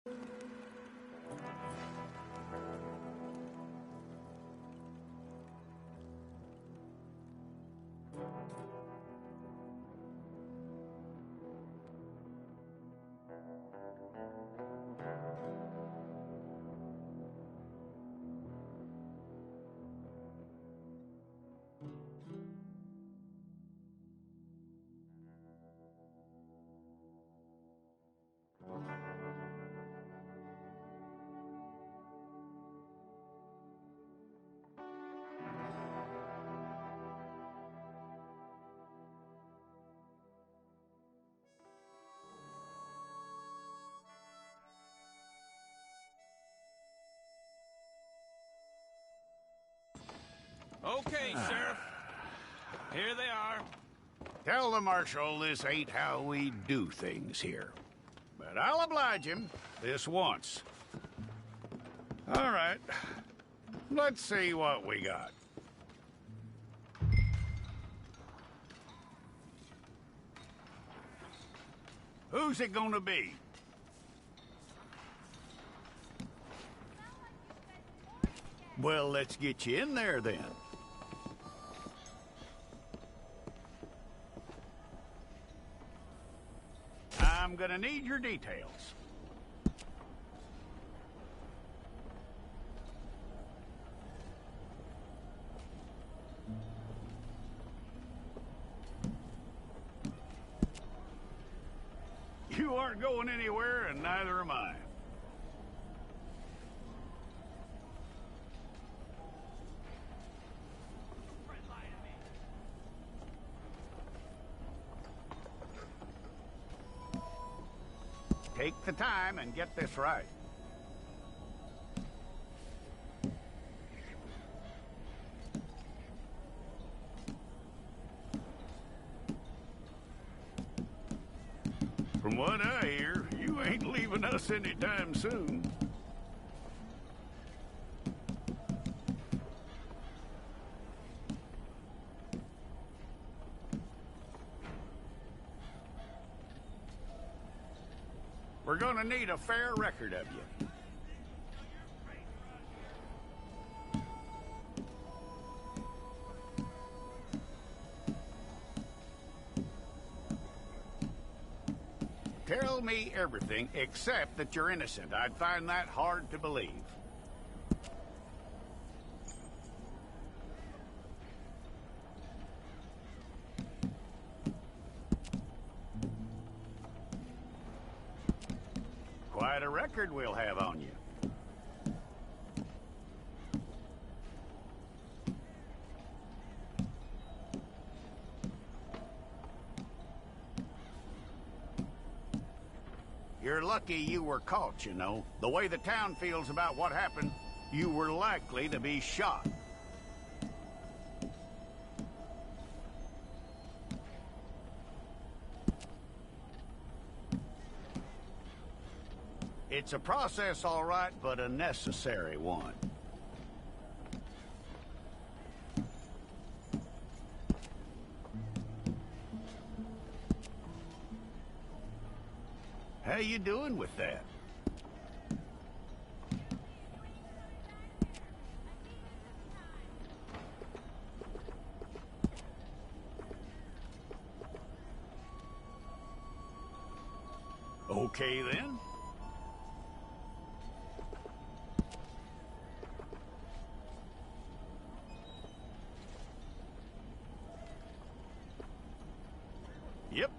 Okay, Sheriff. Here they are. Tell the Marshal this ain't how we do things here. But I'll oblige him this once. All right. Let's see what we got. Who's it gonna be? Well, let's get you in there then. I'm gonna need your details. You aren't going anywhere, and neither am I. Take the time and get this right. From what I hear, you ain't leaving us anytime soon. We're gonna need a fair record of you. Tell me everything except that you're innocent. I'd find that hard to believe. Quite a record we'll have on you. You're lucky you were caught, you know. The way the town feels about what happened, you were likely to be shot. It's a process, all right, but a necessary one. How you doing with that? Okay, then. Yep.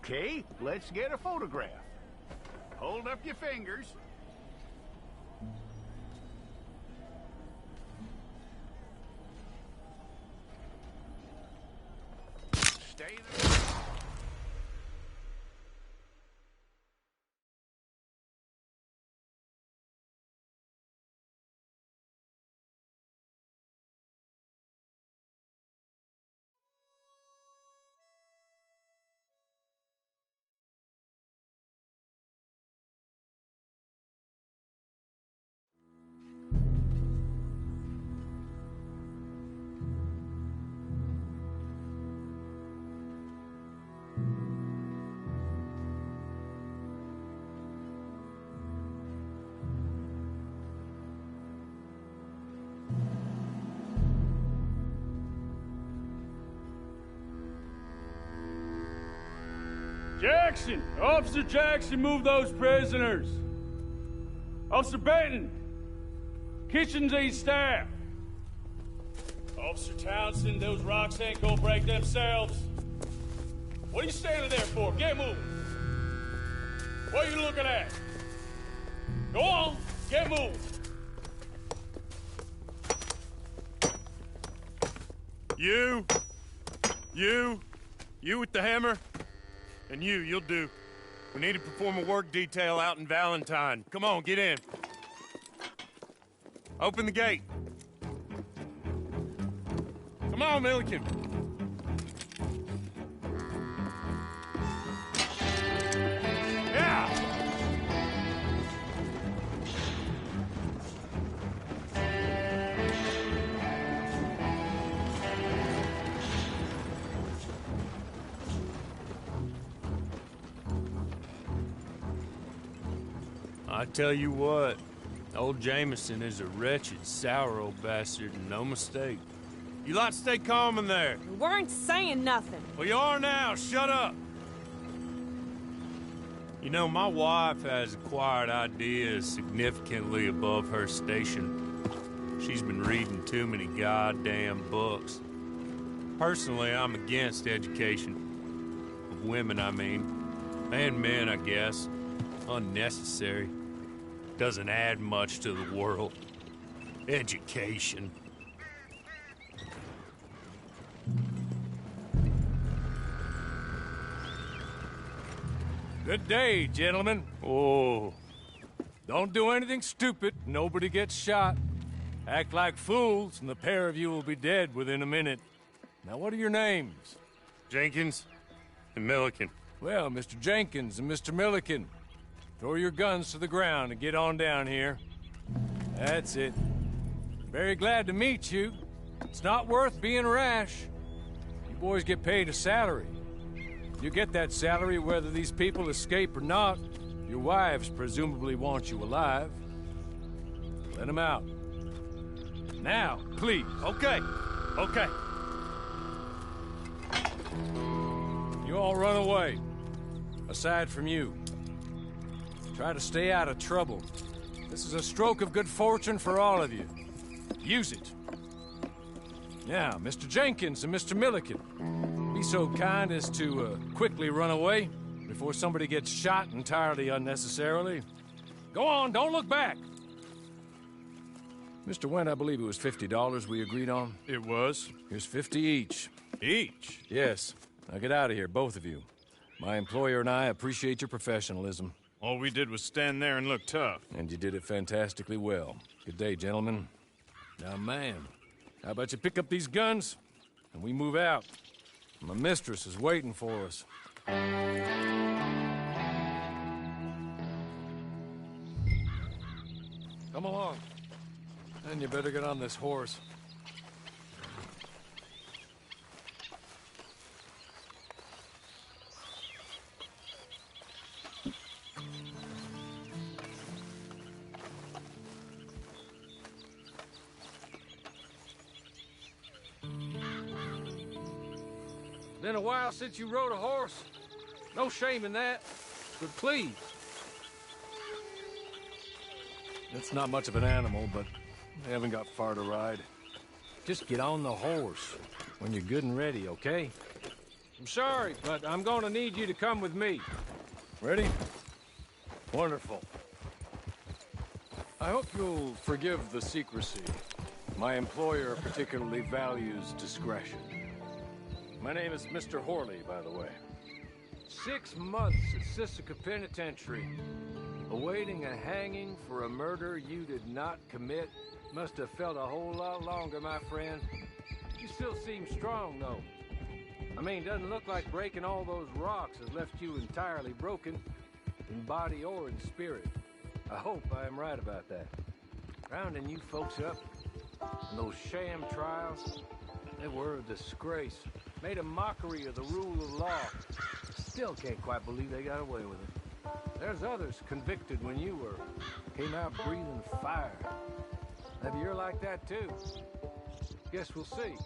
Okay, let's get a photograph. Hold up your fingers. Stay there. Jackson! Officer Jackson, move those prisoners! Officer Benton! Kitchens aid staff! Officer Townsend, those rocks ain't gonna break themselves. What are you standing there for? Get moving! What are you looking at? Go on, get moving! You with the hammer? And you'll do. We need to perform a work detail out in Valentine. Come on, get in. Open the gate. Come on, Milliken. Yeah! I tell you what, old Jameson is a wretched, sour old bastard, and no mistake. You lot stay calm in there. We weren't saying nothing. Well, you are now. Shut up. You know, my wife has acquired ideas significantly above her station. She's been reading too many goddamn books. Personally, I'm against education. Of women, I mean. And men, I guess. Unnecessary. Doesn't add much to the world. Education. Good day, gentlemen. Oh. Don't do anything stupid. Nobody gets shot. Act like fools, and the pair of you will be dead within a minute. Now, what are your names? Jenkins and Milliken. Well, Mr. Jenkins and Mr. Milliken, throw your guns to the ground and get on down here. That's it. Very glad to meet you. It's not worth being rash. You boys get paid a salary. You get that salary whether these people escape or not. Your wives presumably want you alive. Let them out. Now, please. Okay. You all run away. Aside from you. Try to stay out of trouble. This is a stroke of good fortune for all of you. Use it. Now, Mr. Jenkins and Mr. Milliken, be so kind as to quickly run away before somebody gets shot entirely unnecessarily. Go on, don't look back. Mr. Wendt, I believe it was $50 we agreed on. It was. Here's 50 each. Each? Yes. Now get out of here, both of you. My employer and I appreciate your professionalism. All we did was stand there and look tough. And you did it fantastically well. Good day, gentlemen. Now, ma'am, how about you pick up these guns and we move out? My mistress is waiting for us. Come along. And you better get on this horse. Been a while since you rode a horse. No shame in that, but please. It's not much of an animal, but they haven't got far to ride. Just get on the horse when you're good and ready, okay? I'm sorry, but I'm gonna need you to come with me. Ready? Wonderful. I hope you'll forgive the secrecy. My employer particularly values discretion. My name is Mr. Horley, by the way. 6 months at Sisika Penitentiary, awaiting a hanging for a murder you did not commit. Must have felt a whole lot longer, my friend. You still seem strong, though. I mean, doesn't look like breaking all those rocks has left you entirely broken, in body or in spirit. I hope I am right about that. Rounding you folks up, and those sham trials, they were a disgrace. Made a mockery of the rule of law. Still can't quite believe they got away with it. There's others convicted when you were. Came out breathing fire. Maybe you're like that too. Guess we'll see.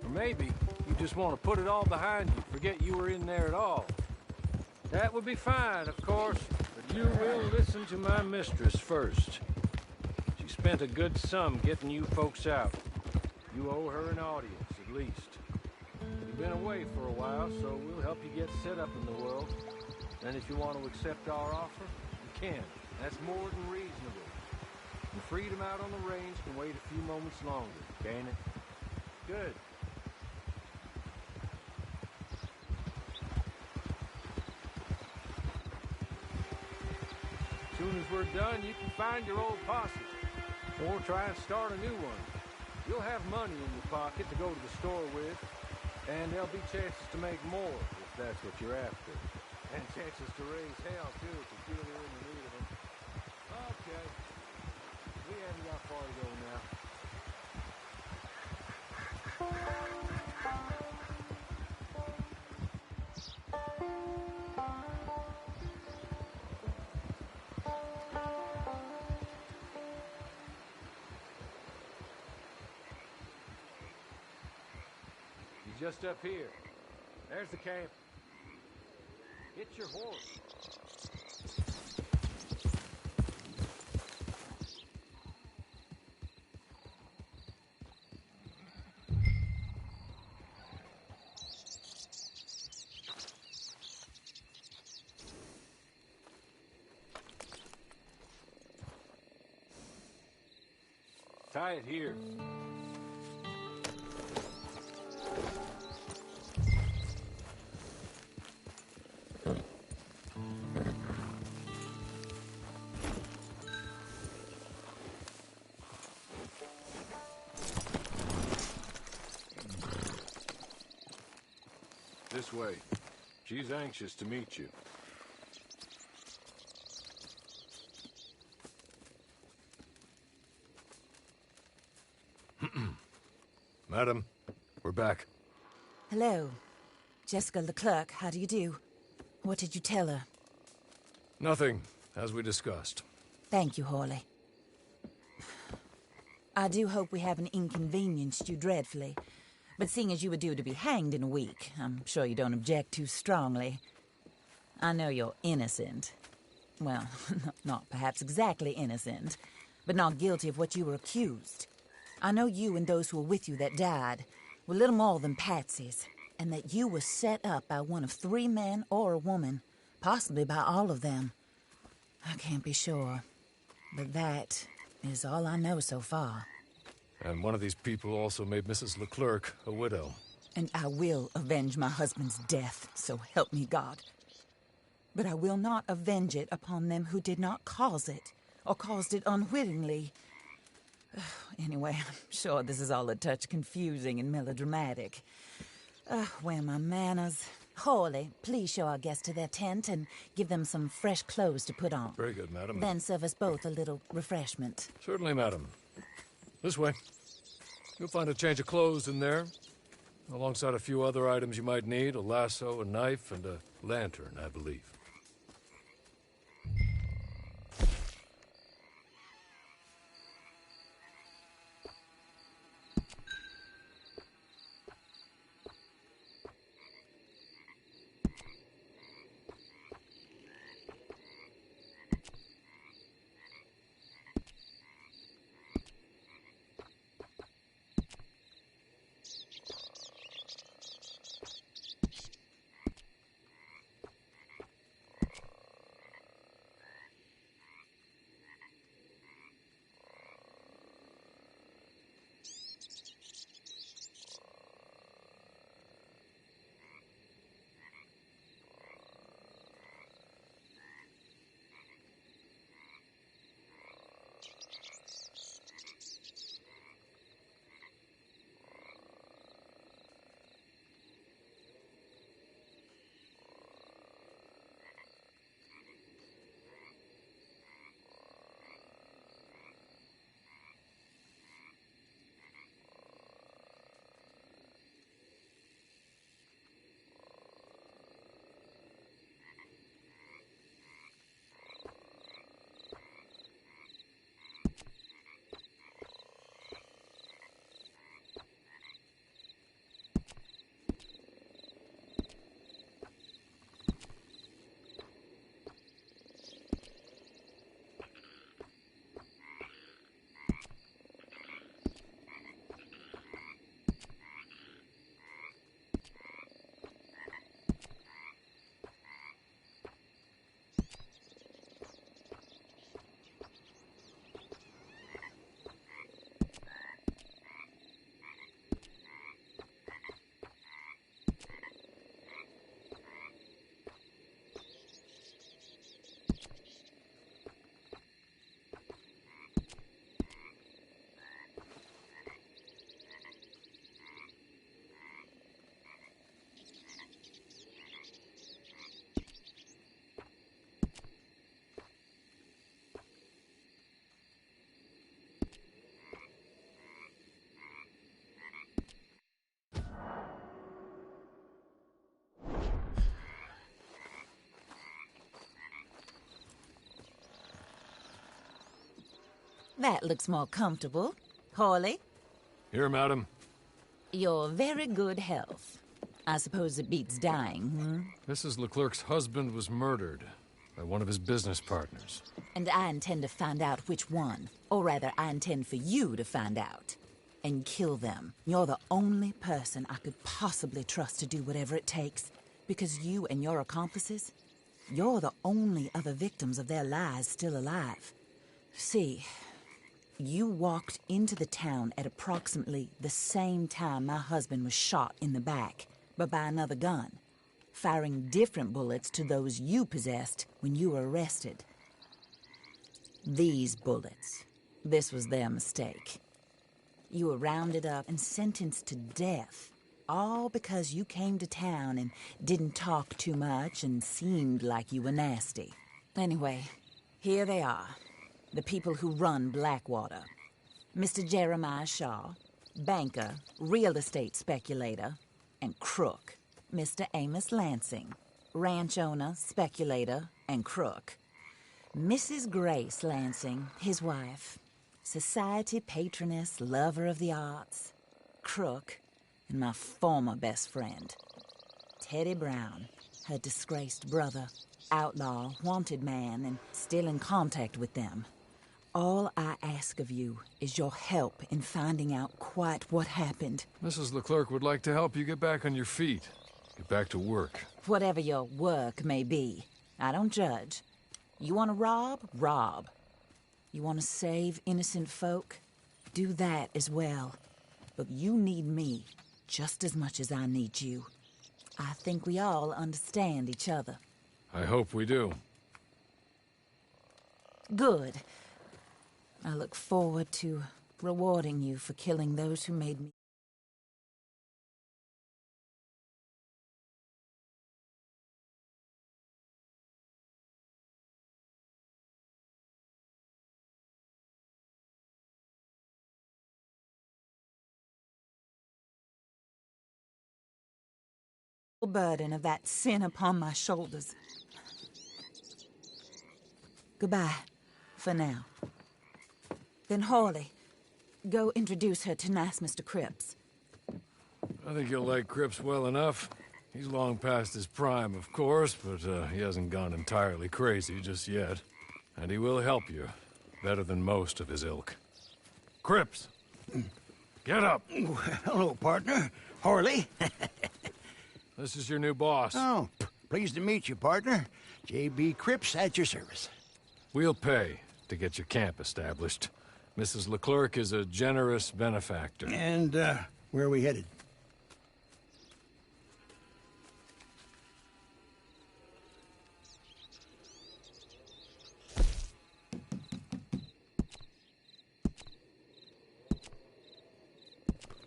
Or maybe you just want to put it all behind you, forget you were in there at all. That would be fine, of course, but you will listen to my mistress first. She spent a good sum getting you folks out. You owe her an audience, at least. You've been away for a while, so we'll help you get set up in the world. And if you want to accept our offer, you can. That's more than reasonable. And freedom out on the range can wait a few moments longer, can't it? Good. As soon as we're done, you can find your old posse. Or try and start a new one. You'll have money in your pocket to go to the store with. And there'll be chances to make more, if that's what you're after. And chances to raise hell, too, if you feel you're in the need of them. Okay. We haven't got far to go now. You're just up here. There's the camp. Hit your horse. Tie it here. This way. She's anxious to meet you. Madam, we're back. Hello. Jessica Leclerc, how do you do? What did you tell her? Nothing, as we discussed. Thank you, Horley. I do hope we haven't inconvenienced you dreadfully. But seeing as you were due to be hanged in a week, I'm sure you don't object too strongly. I know you're innocent. Well, not perhaps exactly innocent, but not guilty of what you were accused. I know you and those who were with you that died were little more than patsies, and that you were set up by one of 3 men or a woman, possibly by all of them. I can't be sure, but that is all I know so far. And one of these people also made Mrs. Leclerc a widow. And I will avenge my husband's death, so help me God. But I will not avenge it upon them who did not cause it, or caused it unwittingly. Anyway, I'm sure this is all a touch confusing and melodramatic. Where are my manners? Horley, please show our guests to their tent and give them some fresh clothes to put on. Very good, madam. Then serve us both a little refreshment. Certainly, madam. This way. You'll find a change of clothes in there, alongside a few other items you might need, a lasso, a knife, and a lantern, I believe. That looks more comfortable. Hawley, Here, madam. your very good health. I suppose it beats dying, Mrs. Leclerc's husband was murdered by one of his business partners. And I intend to find out which one. Or rather, I intend for you to find out. And kill them. You're the only person I could possibly trust to do whatever it takes. Because you and your accomplices, you're the only other victims of their lies still alive. See, you walked into the town at approximately the same time my husband was shot in the back, but by another gun, firing different bullets to those you possessed when you were arrested. These bullets, this was their mistake. You were rounded up and sentenced to death, all because you came to town and didn't talk too much and seemed like you were nasty. Anyway, here they are, the people who run Blackwater. Mr. Jeremiah Shaw, banker, real estate speculator, and crook. Mr. Amos Lansing, ranch owner, speculator, and crook. Mrs. Grace Lansing, his wife, society patroness, lover of the arts, crook, and my former best friend. Teddy Brown, her disgraced brother, outlaw, wanted man, and still in contact with them. All I ask of you is your help in finding out quite what happened. Mrs. Leclerc would like to help you get back on your feet. Get back to work. Whatever your work may be, I don't judge. You want to rob? Rob. You want to save innocent folk? Do that as well. But you need me just as much as I need you. I think we all understand each other. I hope we do. Good. I look forward to rewarding you for killing those who made me. Burden of that sin upon my shoulders. Goodbye, for now. Then Hawley, go introduce her to nice Mr. Cripps. I think you'll like Cripps well enough. He's long past his prime, of course, but he hasn't gone entirely crazy just yet. And he will help you, better than most of his ilk. Cripps! Get up! Hello, partner. Harley. This is your new boss. Oh, pleased to meet you, partner. J.B. Cripps at your service. We'll pay to get your camp established. Mrs. Leclerc is a generous benefactor. And, where are we headed?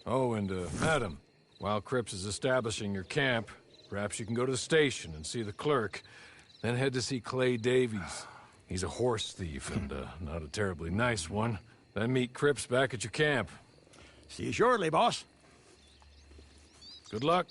Oh, and, madam, while Cripps is establishing your camp, perhaps you can go to the station and see the clerk, then head to see Clay Davies. He's a horse thief, and, not a terribly nice one. Then meet Cripps back at your camp. See you shortly, boss. Good luck.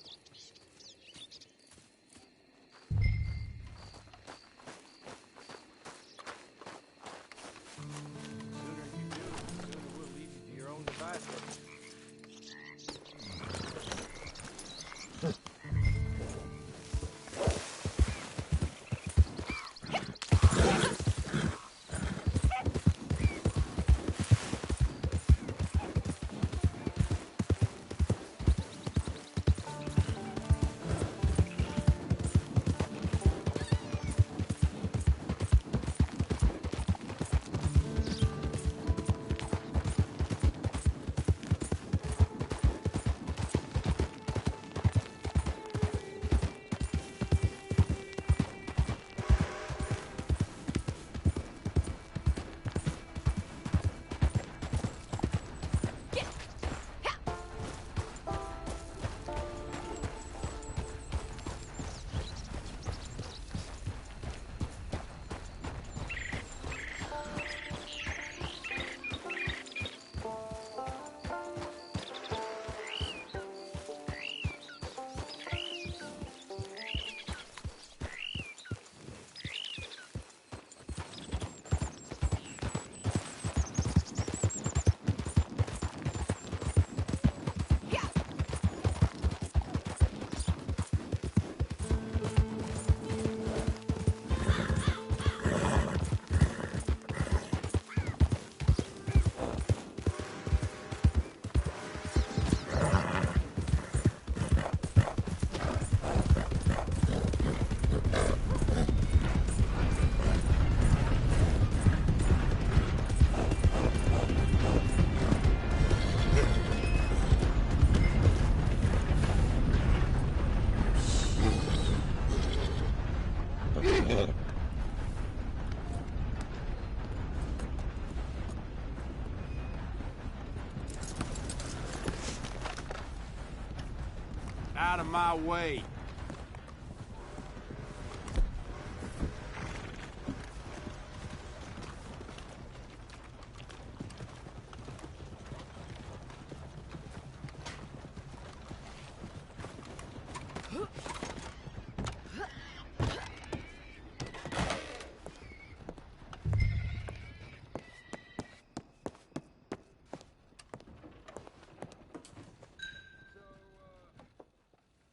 Out of my way.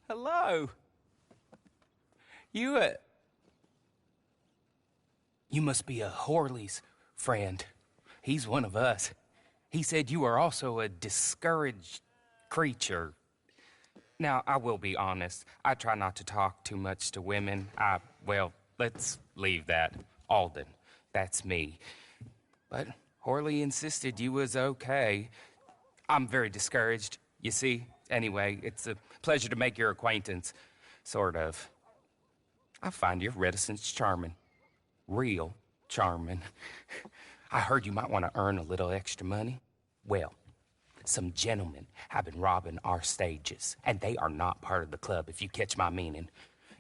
Hello. You must be a Horley's friend. He's one of us. He said you are also a discouraged creature. Now, I will be honest. I try not to talk too much to women. Well, let's leave that. Alden, that's me. But Horley insisted you was okay. I'm very discouraged, you see. Anyway, it's a pleasure to make your acquaintance. Sort of. I find your reticence charming. Real charming. I heard you might want to earn a little extra money. Well, some gentlemen have been robbing our stages, and they are not part of the club, if you catch my meaning.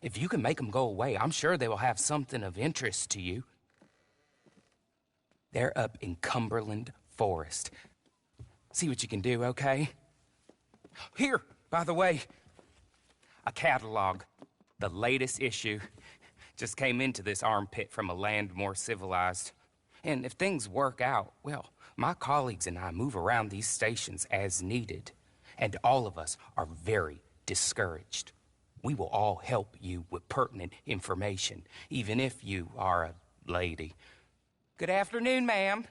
If you can make them go away, I'm sure they will have something of interest to you. They're up in Cumberland Forest. See what you can do, okay? Here, by the way, a catalog. The latest issue just came into this armpit from a land more civilized. And if things work out, well, my colleagues and I move around these stations as needed. And all of us are very discouraged. We will all help you with pertinent information, even if you are a lady. Good afternoon, ma'am.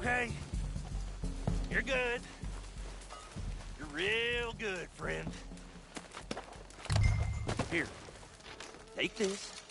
okay? You're good. You're real good, friend. Here, take this.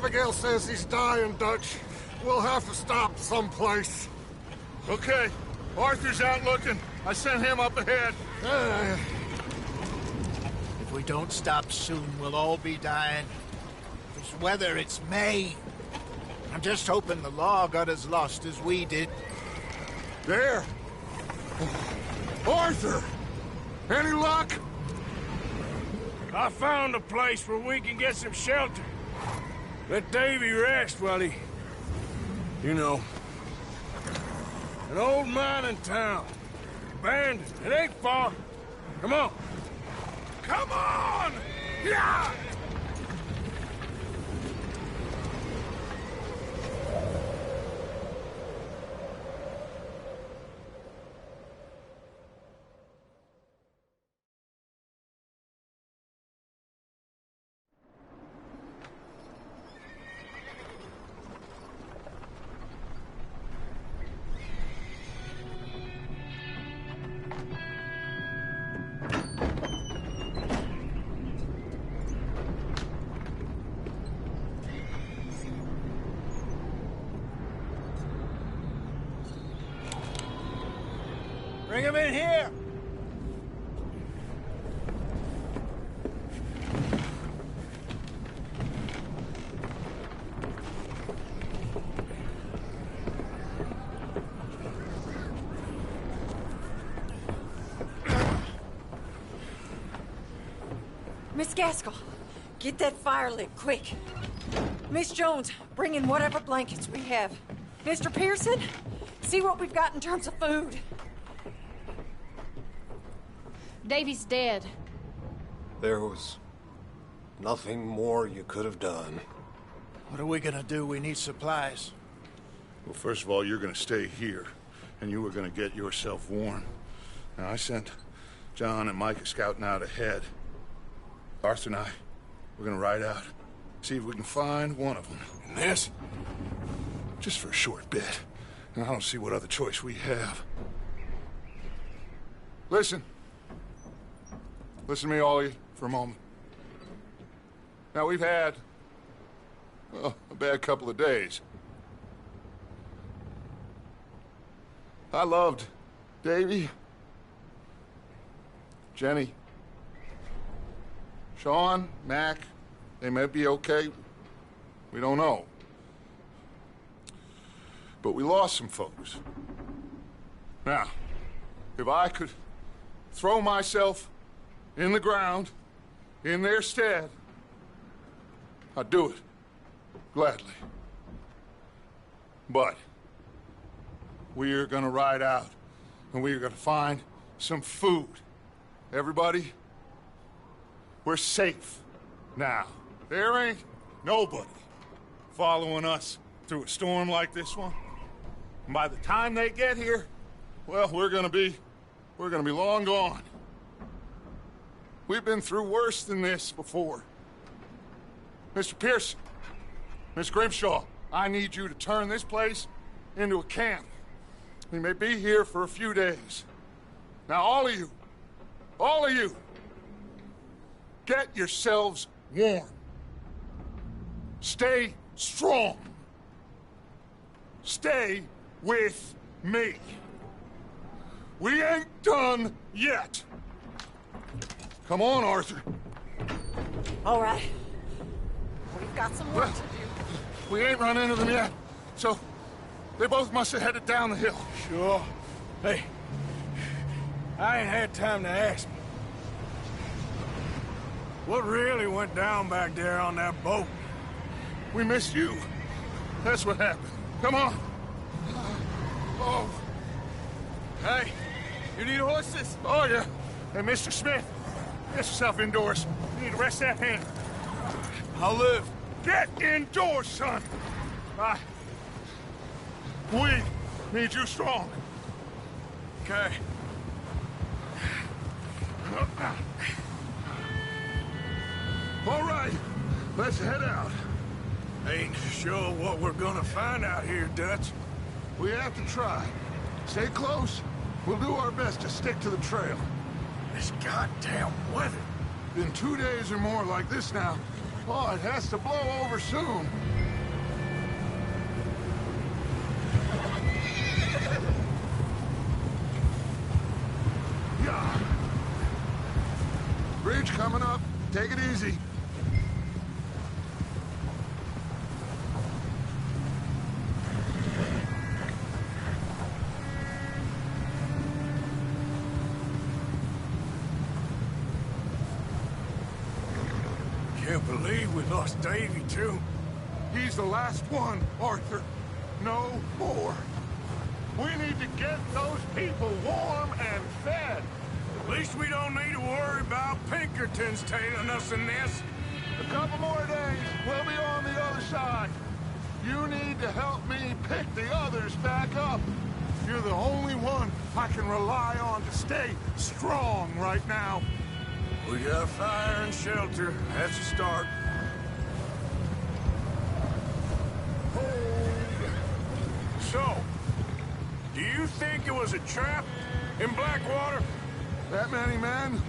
Abigail says he's dying, Dutch. We'll have to stop someplace. Okay. Arthur's out looking. I sent him up ahead. If we don't stop soon, we'll all be dying. This weather, it's May. I'm just hoping the law got as lost as we did. There! Arthur! Any luck? I found a place where we can get some shelter. Let Davy rest while he... You know. An old mining town. Abandoned. It ain't far. Come on. Come on! Yeah! Bring him in here! Miss Gaskell, get that fire lit, quick. Miss Jones, bring in whatever blankets we have. Mr. Pearson, see what we've got in terms of food. Davy's dead. There was nothing more you could have done. What are we gonna do? We need supplies. Well, first of all, you're gonna stay here, and you were gonna get yourself warm. Now, I sent John and Micah scouting out ahead. Arthur and I, we're gonna ride out, see if we can find one of them. And this? Just for a short bit. And I don't see what other choice we have. Listen. Listen to me, all of you, for a moment. Now, we've had, well, a bad couple of days. I loved Davy, Jenny, Sean, Mac. They may be okay. We don't know. But we lost some folks. Now, if I could throw myself in the ground, in their stead, I'd do it, gladly. But we're gonna ride out, and we're gonna find some food. Everybody, we're safe now. There ain't nobody following us through a storm like this one. And by the time they get here, well, we're gonna be long gone. We've been through worse than this before. Mr. Pearson, Miss Grimshaw, I need you to turn this place into a camp. We may be here for a few days. Now, all of you, get yourselves warm. Stay strong. Stay with me. We ain't done yet. Come on, Arthur. All right. We've got some work to do. We ain't run into them yet, so they both must have headed down the hill. Sure. Hey, I ain't had time to ask. What really went down back there on that boat? We missed you. That's what happened. Come on. Oh. Hey, you need horses? Oh, yeah. Hey, Mr. Smith, get yourself indoors. You need to rest that hand. I'll live. Get indoors, son. We need you strong. Okay. All right, let's head out. Ain't sure what we're gonna find out here, Dutch. We have to try. Stay close. We'll do our best to stick to the trail. This goddamn weather. Been 2 days or more like this now. Oh, it has to blow over soon. Yeah. Bridge coming up. Take it easy. Can't believe we lost Davy, too. He's the last one, Arthur. No more. We need to get those people warm and fed. At least we don't need to worry about Pinkertons tailing us in this. A couple more days, we'll be on the other side. You need to help me pick the others back up. You're the only one I can rely on to stay strong right now. We got fire and shelter. That's a start. So, do you think it was a trap in Blackwater? That many men?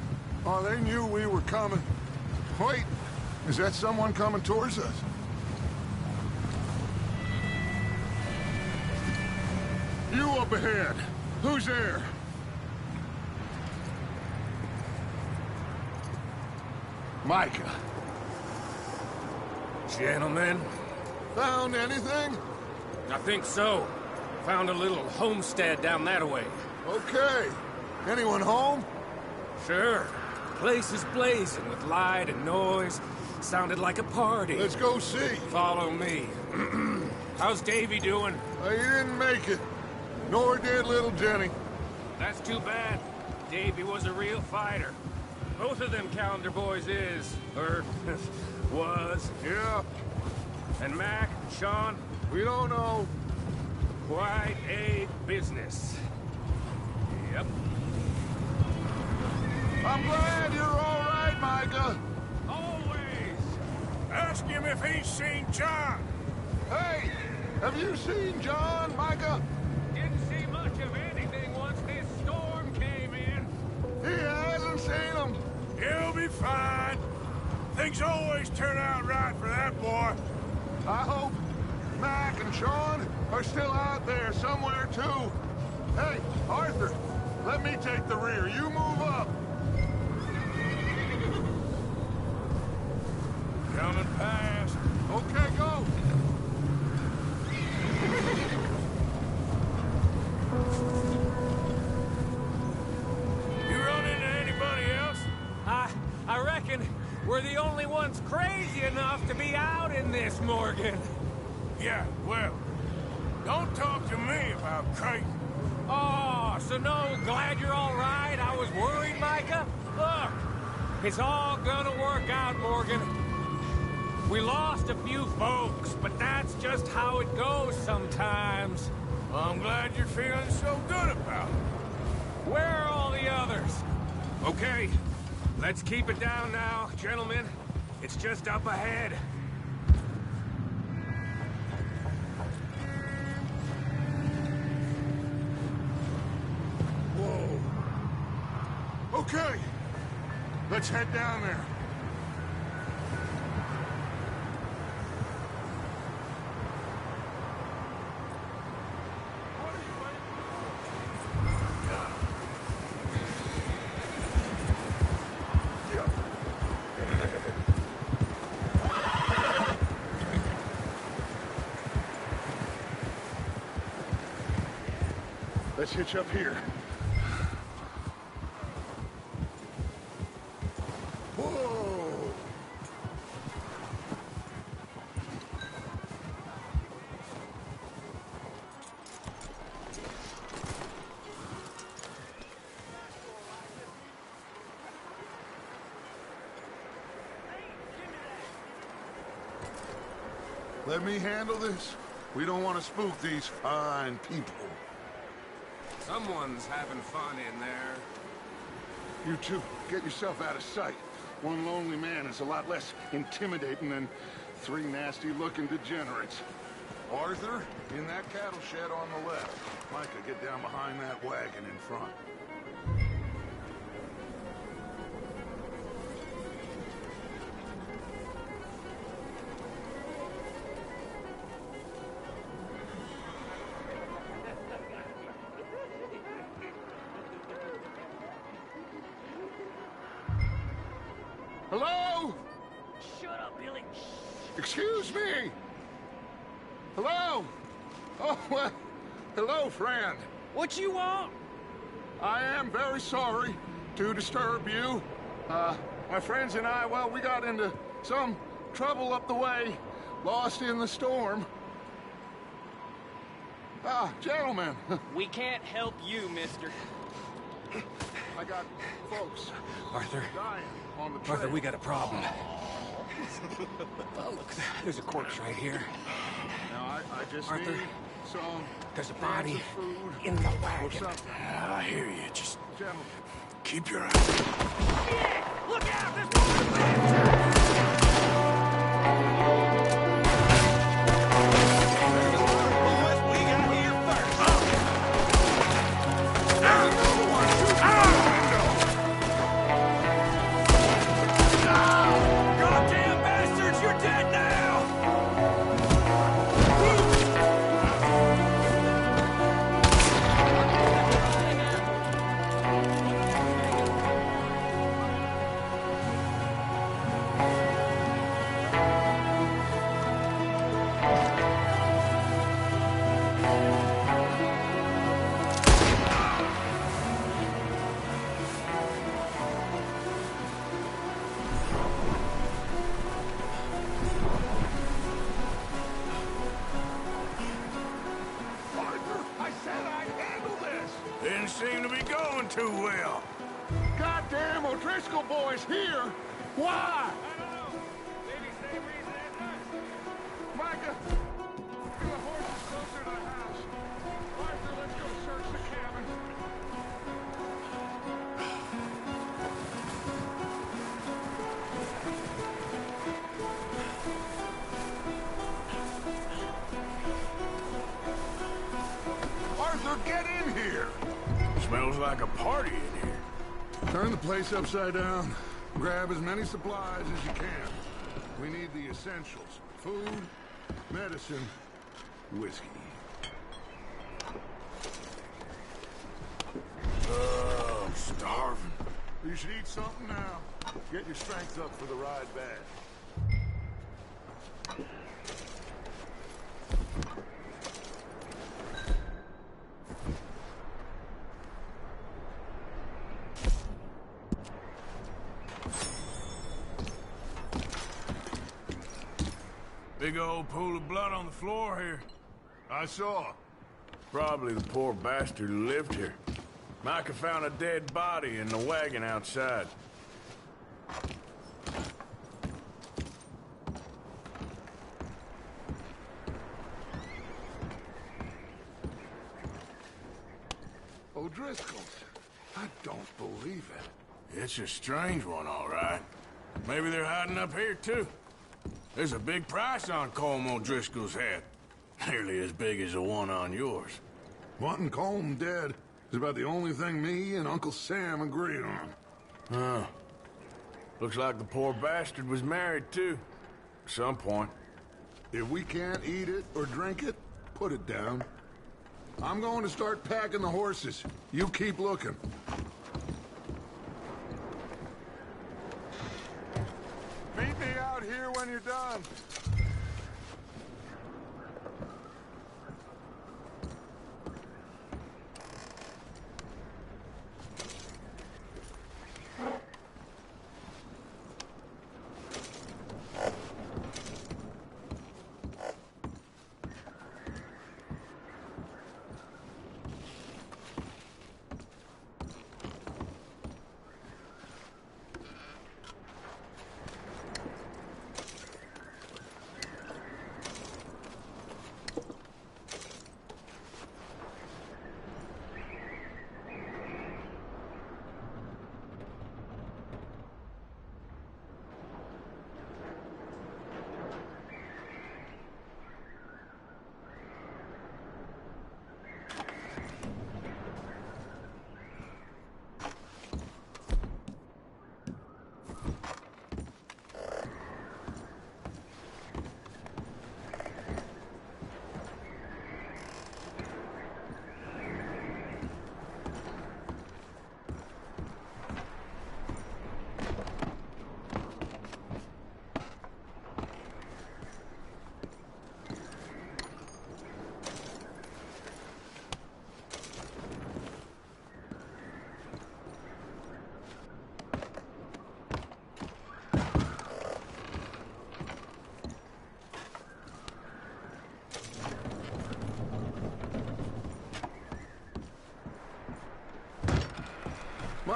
Oh, they knew we were coming. Wait, is that someone coming towards us? You up ahead. Who's there? Micah. Gentlemen, Found anything? I think so. Found a little homestead down that way. Okay. Anyone home? Sure. Place is blazing with light and noise. Sounded like a party. Let's go see. Follow me. How's Davy doing? He didn't make it. Nor did little Jenny. That's too bad. Davy was a real fighter. Both of them calendar boys is, or was. Yeah. And Mac, Sean? We don't know. Quite a business. Yep. I'm glad you're all right, Micah. Always. Ask him if he's seen John. Hey, have you seen John, Micah? Didn't see much of anything once this storm came in. He hasn't seen him. He'll be fine. Things always turn out right for that boy. I hope Mac and Sean are still out there somewhere, too. Hey, Arthur, let me take the rear. You move up. Coming past. Okay, go. You run into anybody else? I reckon we're the only ones crazy enough to be out in this, Morgan. Yeah, well, don't talk to me about crazy. Oh, so no, glad you're all right. I was worried, Micah. Look, it's all gonna work out, Morgan. We lost a few folks, but that's just how it goes sometimes. Well, I'm glad you're feeling so good about it. Where are all the others? Okay, let's keep it down now, gentlemen. It's just up ahead. Whoa. Okay, let's head down there. Let's hitch up here. Whoa! Let me handle this. We don't want to spook these fine people. Someone's having fun in there. You two, get yourself out of sight. One lonely man is a lot less intimidating than three nasty-looking degenerates. Arthur, in that cattle shed on the left. Micah, get down behind that wagon in front. Hello? Shut up, Billy. Excuse me? Hello? Oh, well, hello, friend. What you want? I am very sorry to disturb you. My friends and I, well, we got into some trouble up the way, lost in the storm. Gentlemen. We can't help you, mister. I got folks Arthur. dying on the trail. Arthur, we got a problem. Oh, look, there's a corpse right here. Now, I just Arthur, need some... there's a body food in the or wagon. something. I hear you. Just Gentlemen. keep your eyes. Yeah! Look out! There's more Goddamn bastards, you're dead now! Arthur, I said I'd handle this. Didn't seem to be going too well. Goddamn O'Driscoll boys here. Why? I don't know. Maybe same reason as us. Micah, get the horses closer to the house. Arthur, let's go search the cabin. Arthur, get in here! Smells like a party in here. Turn the place upside down. Grab as many supplies as you can. We need the essentials. Food, medicine, whiskey. I'm starving. You should eat something now. Get your strength up for the ride back. Big old pool of blood on the floor here. I saw. Probably the poor bastard who lived here. Micah found a dead body in the wagon outside. O'Driscoll's. I don't believe it. It's a strange one, all right. Maybe they're hiding up here, too. There's a big price on Colm O'Driscoll's head. Nearly as big as the one on yours. Wanting Colm dead is about the only thing me and Uncle Sam agree on. Huh. Looks like the poor bastard was married, too. At some point. If we can't eat it or drink it, put it down. I'm going to start packing the horses. You keep looking. Meet me out here when you're done.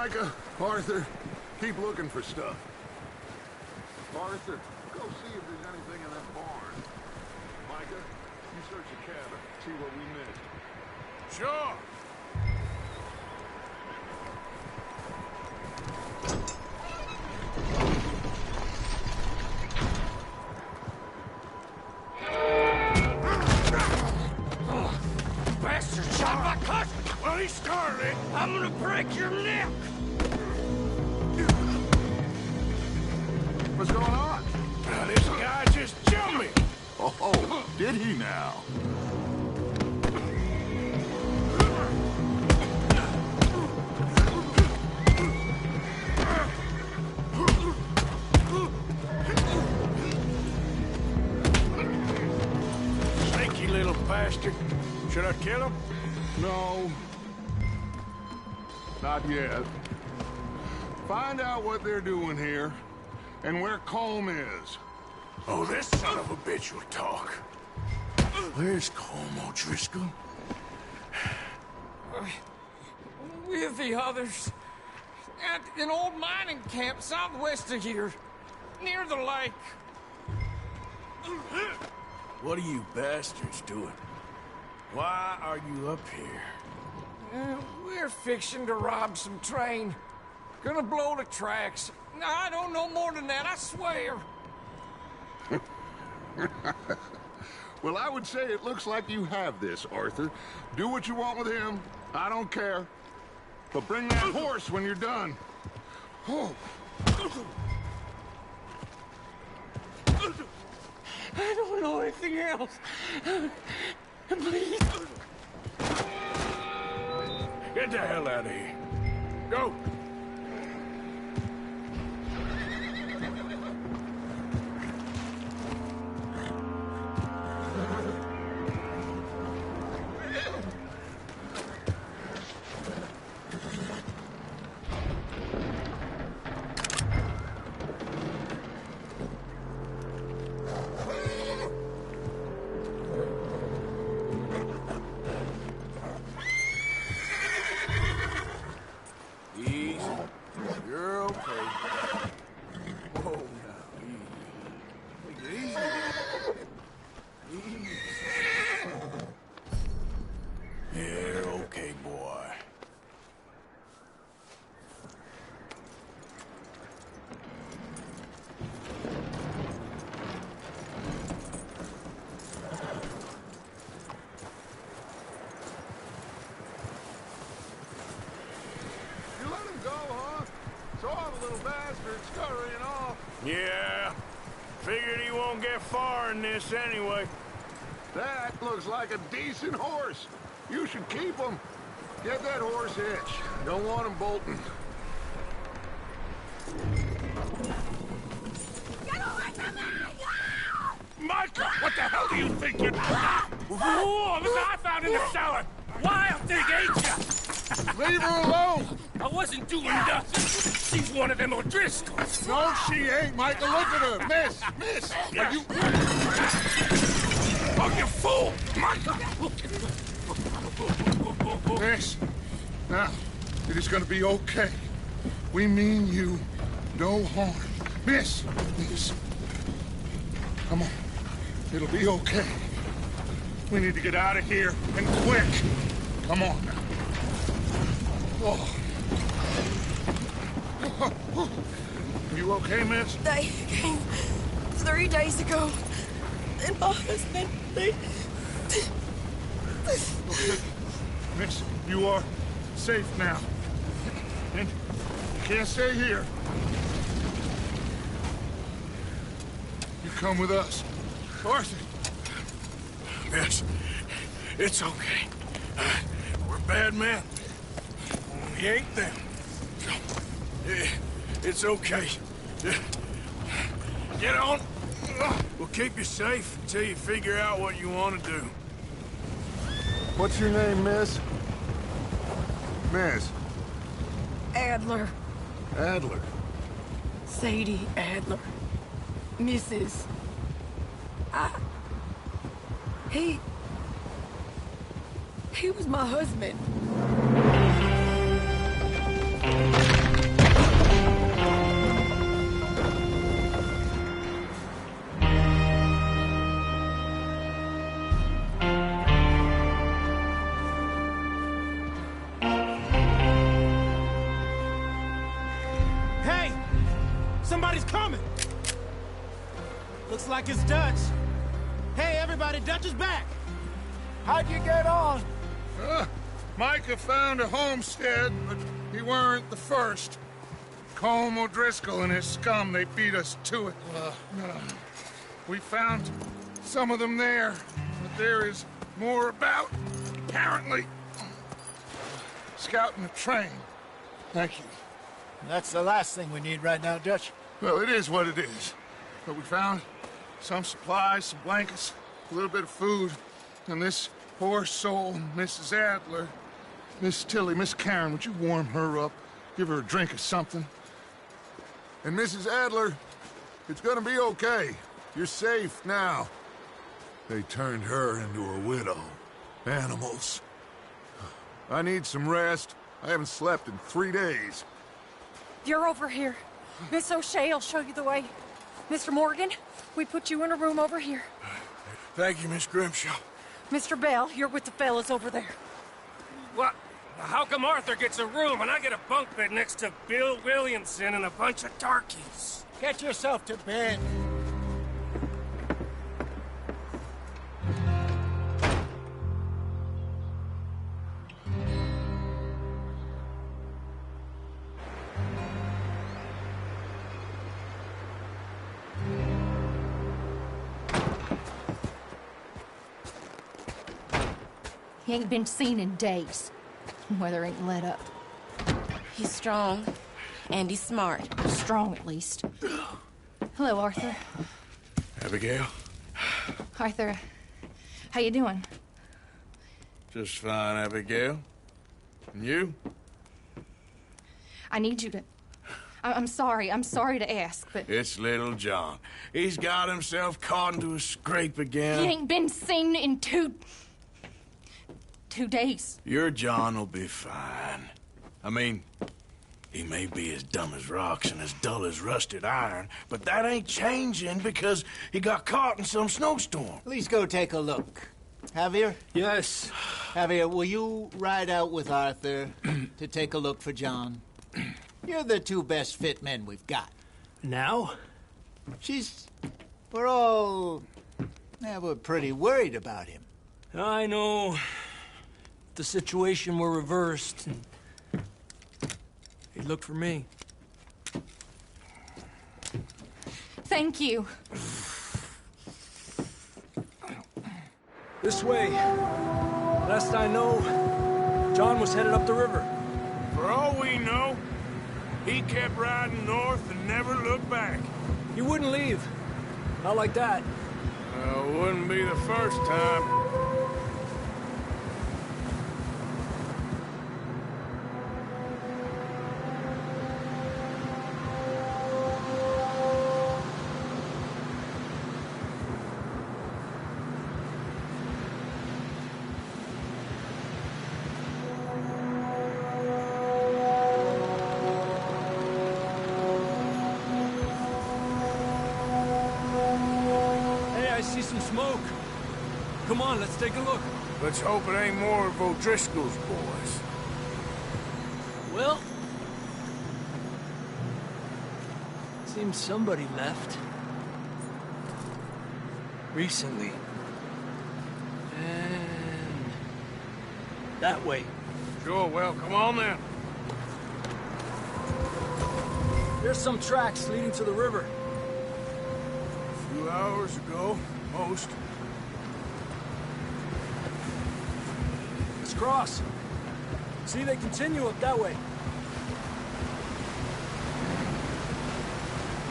Micah, Arthur, keep looking for stuff. Arthur, go see if there's anything in that barn. Micah, you search the cabin, see what we missed. Sure. Bastard shot my cousin! Well, he started it. I'm gonna break your neck! What's going on? This guy just jumped me. Oh, did he now? Sneaky little bastard. Should I kill him? No. Not yet. Find out what they're doing here and where Colm is. Oh, this son of a bitch will talk. Where's Colm O'Driscoll? With the others. At an old mining camp southwest of here. Near the lake. What are you bastards doing? Why are you up here? We're fixing to rob some train. Gonna blow the tracks. I don't know more than that, I swear. Well, I would say it looks like you have this, Arthur. Do what you want with him. I don't care. But bring that horse when you're done. Oh. I don't know anything else. Please. Get the hell out of here. Go. Easy. You're okay. Whoa, now, easy. Take it easy. Easy. You're okay, boy. You let him go, huh? Saw the little bastard scurrying off. Yeah. Figured he won't get far in this anyway. That looks like a decent horse. You should keep him. Get that horse hitched. Don't want him bolting. Micah, what the hell do you think you're... Whoa, this I found in the cellar. Wild thing, ain't ya? Leave her alone. I wasn't doing nothing. She's one of them O'Driscolls. No, she ain't, Micah. Look at her. Miss. Are you... Oh, you fool! Micah! Miss. Now, it is gonna be okay. We mean you no harm. Miss. Come on. It'll be okay. We need to get out of here, and quick. Come on now. Oh. You okay, miss? They came 3 days ago. And my husband, they... Okay. Miss, you are safe now. And you can't stay here. You come with us. Arthur. Miss, it's okay. We're bad men. We ain't them. It's okay. Get on. We'll keep you safe until you figure out what you want to do. What's your name, miss? Miss. Adler. Adler. Sadie Adler. Mrs. He was my husband. somebody's coming! Looks like it's Dutch. Hey, everybody, Dutch is back! How'd you get on? Micah found a homestead, but he weren't the first. Colm O'Driscoll and his scum, they beat us to it. We found some of them there, but there is more about, apparently. Scouting the train. Thank you. That's the last thing we need right now, Dutch. Well, it is what it is. But we found some supplies, some blankets, a little bit of food, and this poor soul, Mrs. Adler. Miss Tilly, Miss Karen, would you warm her up? Give her a drink or something? And Mrs. Adler, it's gonna be okay. You're safe now. They turned her into a widow. Animals. I need some rest. I haven't slept in 3 days. You're over here. Miss O'Shea will show you the way. Mr. Morgan, we put you in a room over here. Thank you, Miss Grimshaw. Mr. Bell, you're with the fellas over there. What? How come Arthur gets a room and I get a bunk bed next to Bill Williamson and a bunch of darkies? Get yourself to bed. He ain't been seen in days. Weather ain't let up. He's strong, and he's smart. Strong, at least. Hello, Arthur. Abigail? Arthur, how you doing? Just fine, Abigail. And you? I need you to... I'm sorry to ask, but... It's little John. He's got himself caught into a scrape again. He ain't been seen in 2 days. Your John will be fine. I mean, he may be as dumb as rocks and as dull as rusted iron, but that ain't changing because he got caught in some snowstorm. Please go take a look. Javier? Yes? Javier, will you ride out with Arthur to take a look for John? You're the 2 best fit men we've got. Now? We're all... we're pretty worried about him. I know. The situation were reversed, and he'd look for me. Thank you. This way. Last I know, John was headed up the river. For all we know, he kept riding north and never looked back. He wouldn't leave. Not like that. Wouldn't be the first time. Smoke. Come on, let's take a look. Let's hope it ain't more of O'Driscoll's boys. Well, seems somebody left. Recently. And that way. Sure, well, come on then. There's some tracks leading to the river. A few hours ago. Most. Let's cross. See, they continue up that way.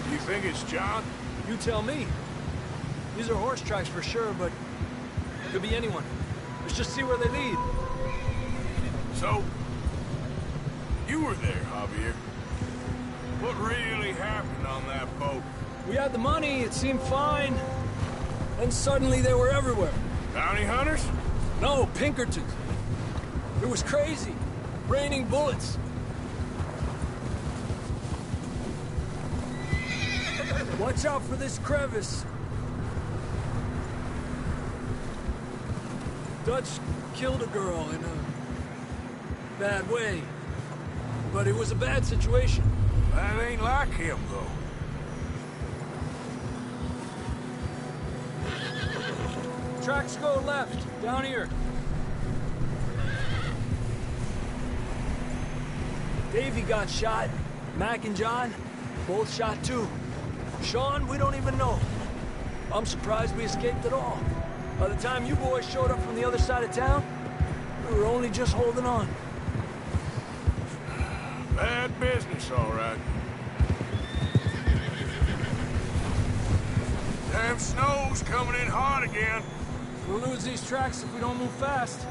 Do you think it's John? You tell me. These are horse tracks for sure, but it could be anyone. Let's just see where they lead. So, you were there, Javier. What really happened on that boat? We had the money, it seemed fine. Then suddenly they were everywhere. Bounty hunters? No, Pinkertons. It was crazy. Raining bullets. Watch out for this crevice. Dutch killed a girl in a bad way. But it was a bad situation. That ain't like him, though. Tracks go left, down here. Davey got shot. Mac and John, both shot too. Sean, we don't even know. I'm surprised we escaped at all. By the time you boys showed up from the other side of town, we were only just holding on. Bad business, all right. Damn snow's coming in hard again. We'll lose these tracks if we don't move fast.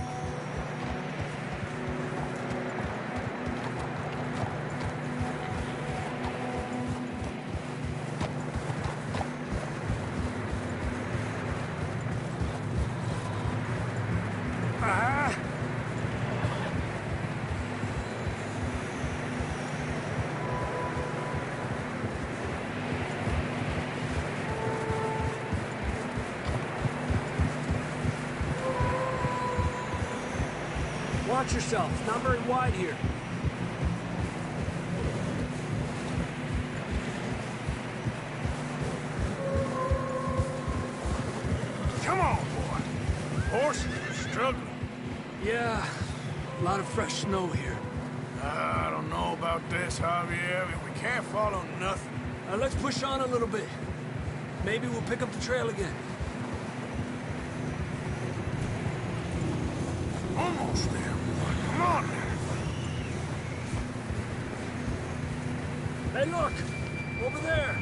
Watch yourself. It's not very wide here. Come on, boy. Horses are struggling. Yeah, a lot of fresh snow here. I don't know about this, Javier. We can't follow nothing. Let's push on a little bit. Maybe we'll pick up the trail again. Almost there. Come on now. Hey, look! Over there!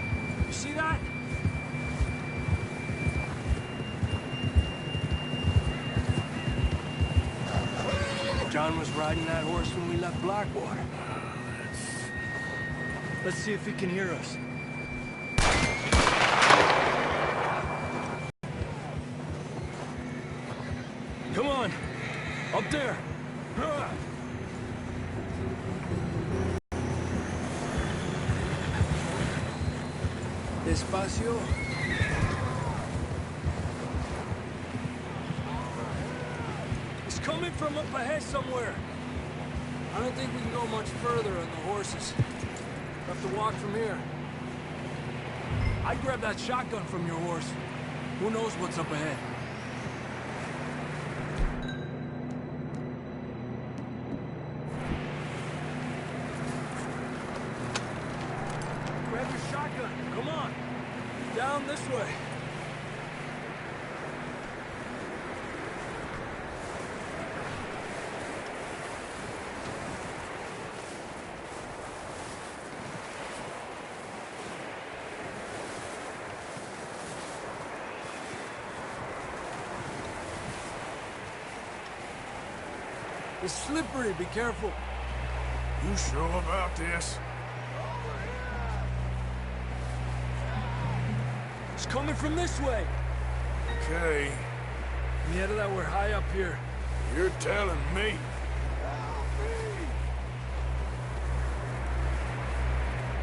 You see that? John was riding that horse when we left Blackwater. Let's see if he can hear us. Come on! Up there! Despacio. It's coming from up ahead somewhere. I don't think we can go much further on the horses. We'll have to walk from here. I'd grab that shotgun from your horse. Who knows what's up ahead? Grab your shotgun. Come on. Down this way. It's slippery. Be careful. You sure about this? It's coming from this way. Okay. Yeah, that we're high up here. You're telling me.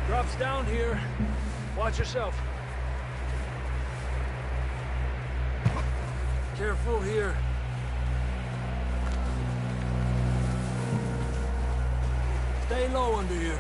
Drops down here. Watch yourself. Careful here. Stay low under here.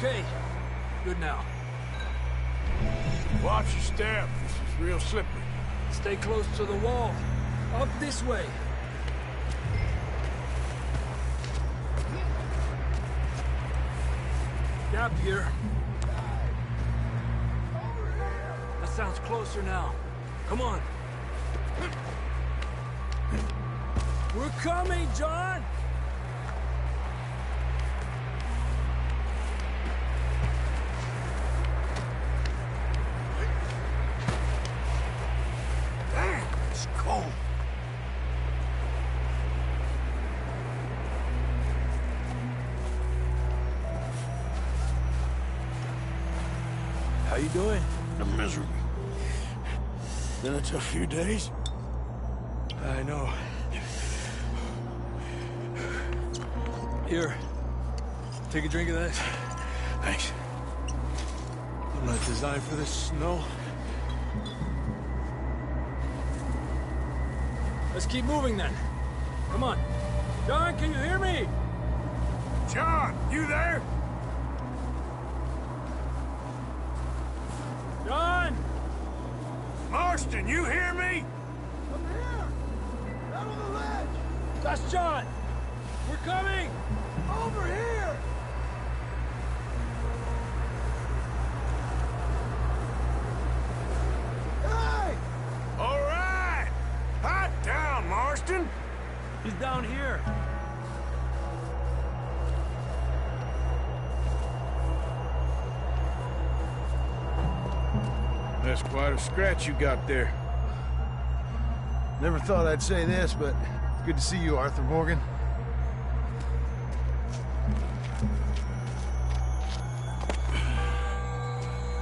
Okay. Good now. Watch your step. This is real slippery. Stay close to the wall. Up this way. Gap here. That sounds closer now. Come on. We're coming, John! Damn, it's cold. How you doing? I'm miserable. Been a tough few days. I know. Here. Take a drink of that. Thanks. I'm not designed for this snow. Let's keep moving then. Come on. John, can you hear me? John, you there? John! Marston, you hear me? I'm here! Out on the ledge! That's John! We're coming! Over here! Hey! All right! Hot down, Marston! He's down here. That's quite a scratch you got there. Never thought I'd say this, but it's good to see you, Arthur Morgan.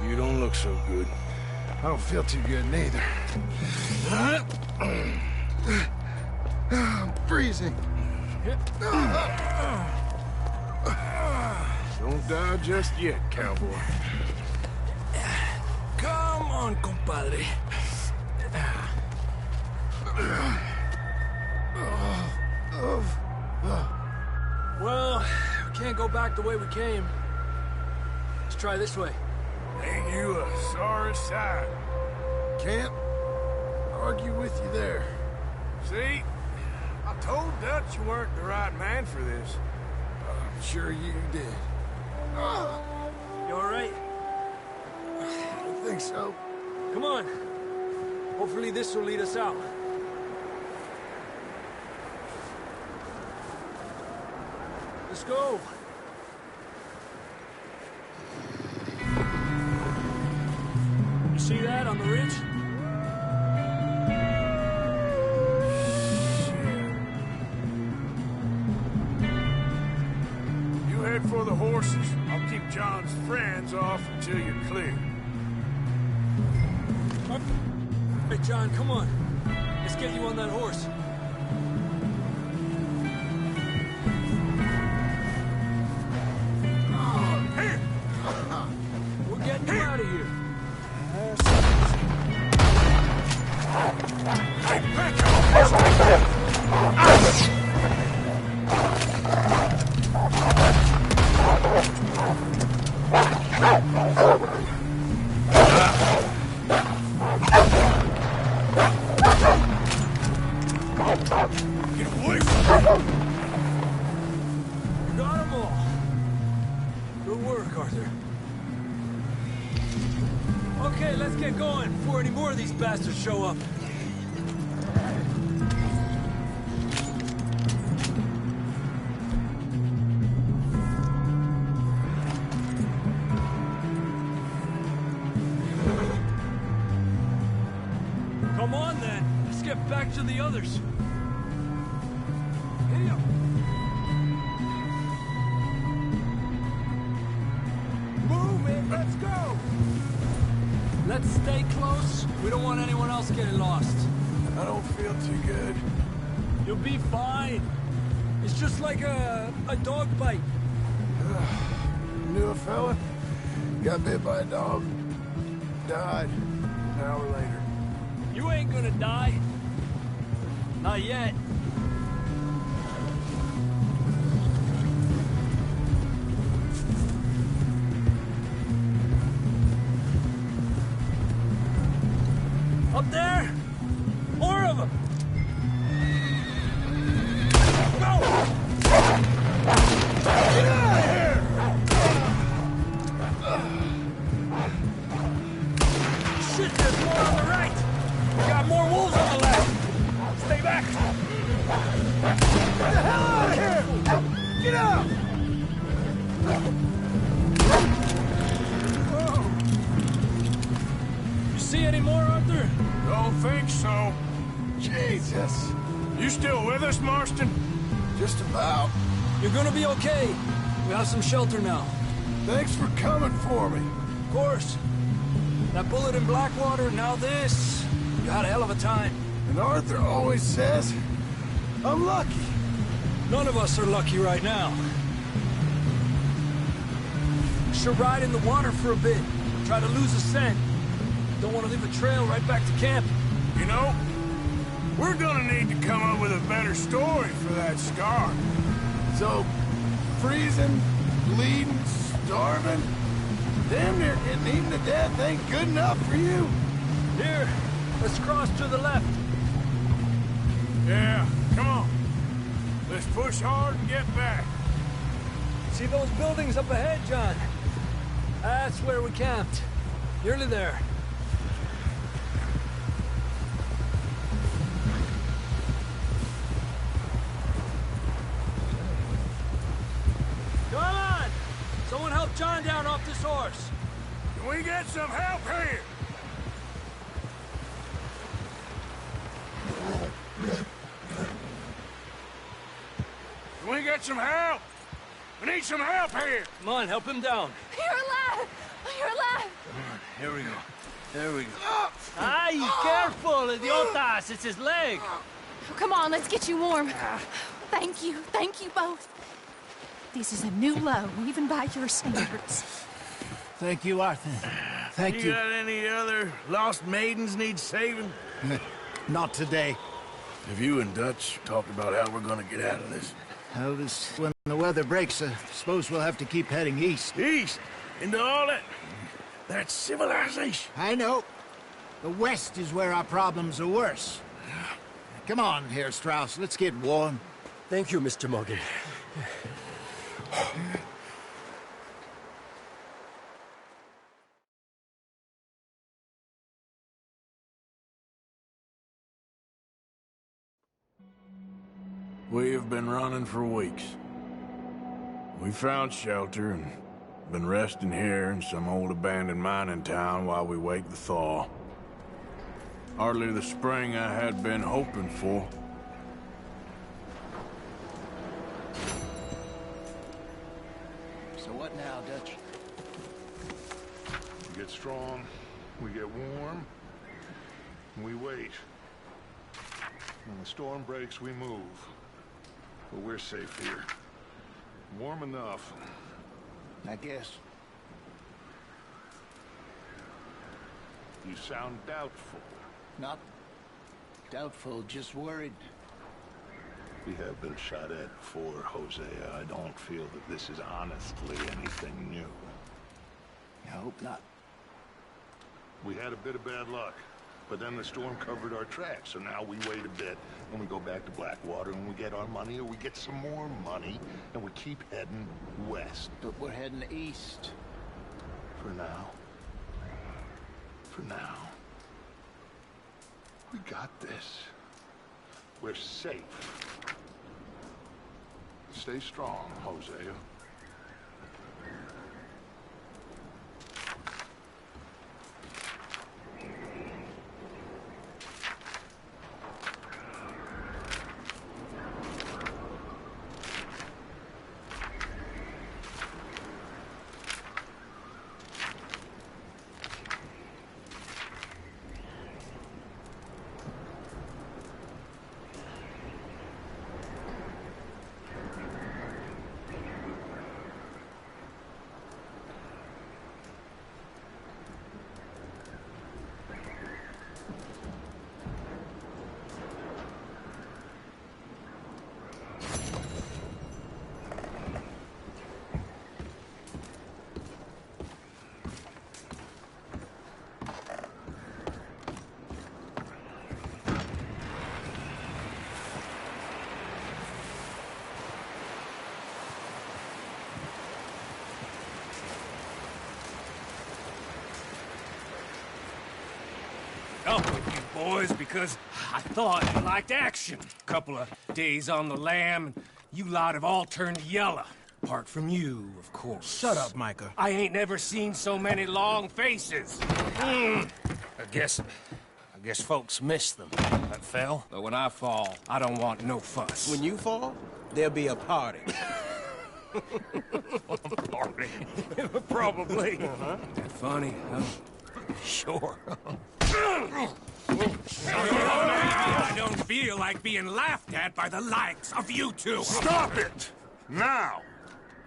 You don't look so good. I don't feel too good neither. I'm freezing. Don't die just yet, cowboy. Come on, compadre. Well, we can't go back the way we came. Let's try this way. Ain't you a sorry sight? Can't argue with you there. See? I told Dutch you weren't the right man for this. I'm sure you did. You all right? I don't think so. Come on. Hopefully this will lead us out. Let's go. You see that on the ridge? You head for the horses. I'll keep John's friends off until you're clear. Hey, John, come on. Let's get you on that horse. Here! We're getting you out of here. Hey, back Get away from me! You got them all. Good work, Arthur. Okay, let's get going before any more of these bastards show up. Come on, then. Let's get back to the others. Here. Move it. Let's go. Let's stay close. We don't want anyone else getting lost. I don't feel too good. You'll be fine. It's just like a dog bite. Knew a fella, got bit by a dog, died an hour later. You ain't gonna die. Not yet. Up there? More of them! Go! Get out of here! Shit, there's more on the right! We got more wolves on the left! Stay back! Get the hell out of here! Get out! Whoa. You see any more, Arthur? Don't think so. Jesus. You still with us, Marston? Just about. You're gonna be okay. We have some shelter now. Thanks for coming for me. Of course. That bullet in Blackwater, now this. You had a hell of a time. And Arthur always says, I'm lucky. None of us are lucky right now. Should ride in the water for a bit. Try to lose a scent. Don't want to leave a trail right back to camp. You know, we're gonna need to come up with a better story for that scar. So, freezing, bleeding, starving, damn near getting eaten to death ain't good enough for you? Here, let's cross to the left. Yeah, come on. Let's push hard and get back. See those buildings up ahead, John? That's where we camped. Nearly there. Come on! Someone help John down off this horse. Can we get some help here? Can we get some help? We need some help here! Come on, help him down. You're alive! You're alive! Here we go. There we go. Ay, careful, idiotas! It's his leg! Come on, let's get you warm. Thank you both. This is a new low, even by your standards. Thank you, Arthur. Thank you. You got any other lost maidens need saving? Not today. Have you and Dutch talked about how we're gonna get out of this? When the weather breaks, I suppose we'll have to keep heading east. East? Into all that civilization? I know. The west is where our problems are worse. Come on here, Strauss. Let's get warm. Thank you, Mr. Morgan. We have been running for weeks. We found shelter and been resting here in some old abandoned mining town while we wait the thaw. Hardly the spring I had been hoping for. So what now, Dutch? We get strong, we get warm, and we wait. When the storm breaks, we move. But we're safe here. Warm enough. I guess. You sound doubtful. Not doubtful, just worried. We have been shot at before, Hosea. I don't feel that this is honestly anything new. I hope not. We had a bit of bad luck, but then the storm covered our tracks, so now we wait a bit, and we go back to Blackwater, and we get our money, or we get some more money, and we keep heading west. But we're heading east. For now. For now. We got this. We're safe. Stay strong, Hosea. up with you boys because I thought you liked action. Couple of days on the lam, and you lot have all turned yellow. Apart from you, of course. Shut up, Micah. I ain't never seen so many long faces. I guess folks miss them. That fell. But when I fall, I don't want no fuss. When you fall, there'll be a party. Party? Probably. That funny, huh? Sure. I don't feel like being laughed at by the likes of you two. Stop it! Now!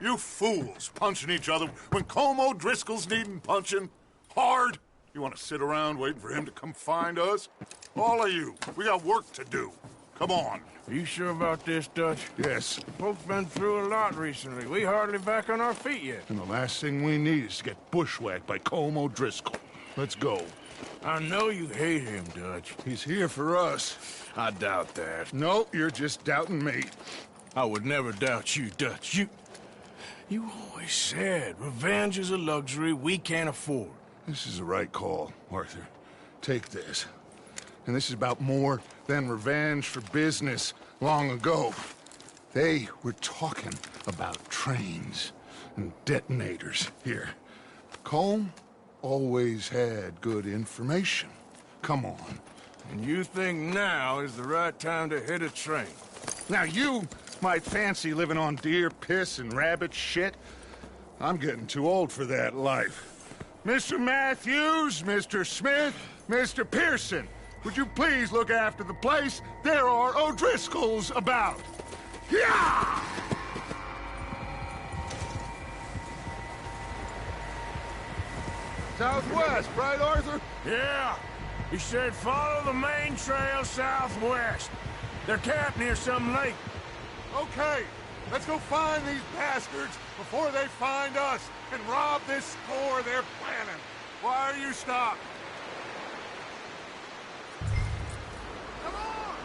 You fools punching each other when Colm O'Driscoll's needing punching. Hard! You want to sit around waiting for him to come find us? All of you, we got work to do. Come on. Are you sure about this, Dutch? Yes. Folks been through a lot recently. We hardly back on our feet yet. And the last thing we need is to get bushwhacked by Colm O'Driscoll. Let's go. I know you hate him, Dutch. He's here for us. I doubt that. No, you're just doubting me. I would never doubt you, Dutch. You always said revenge is a luxury we can't afford. This is the right call, Arthur. Take this. And this is about more than revenge for business long ago. They were talking about trains and detonators here. Colm always had good information. Come on. And you think now is the right time to hit a train? Now you might fancy living on deer piss and rabbit shit. I'm getting too old for that life. Mr. Matthews, Mr. Smith, Mr. Pearson, would you please look after the place? There are O'Driscolls about. Yeah! Southwest, right, Arthur? Yeah. He said follow the main trail southwest. They're camped near some lake. Okay, let's go find these bastards before they find us and rob this store they're planning. Why are you stopped? Come on!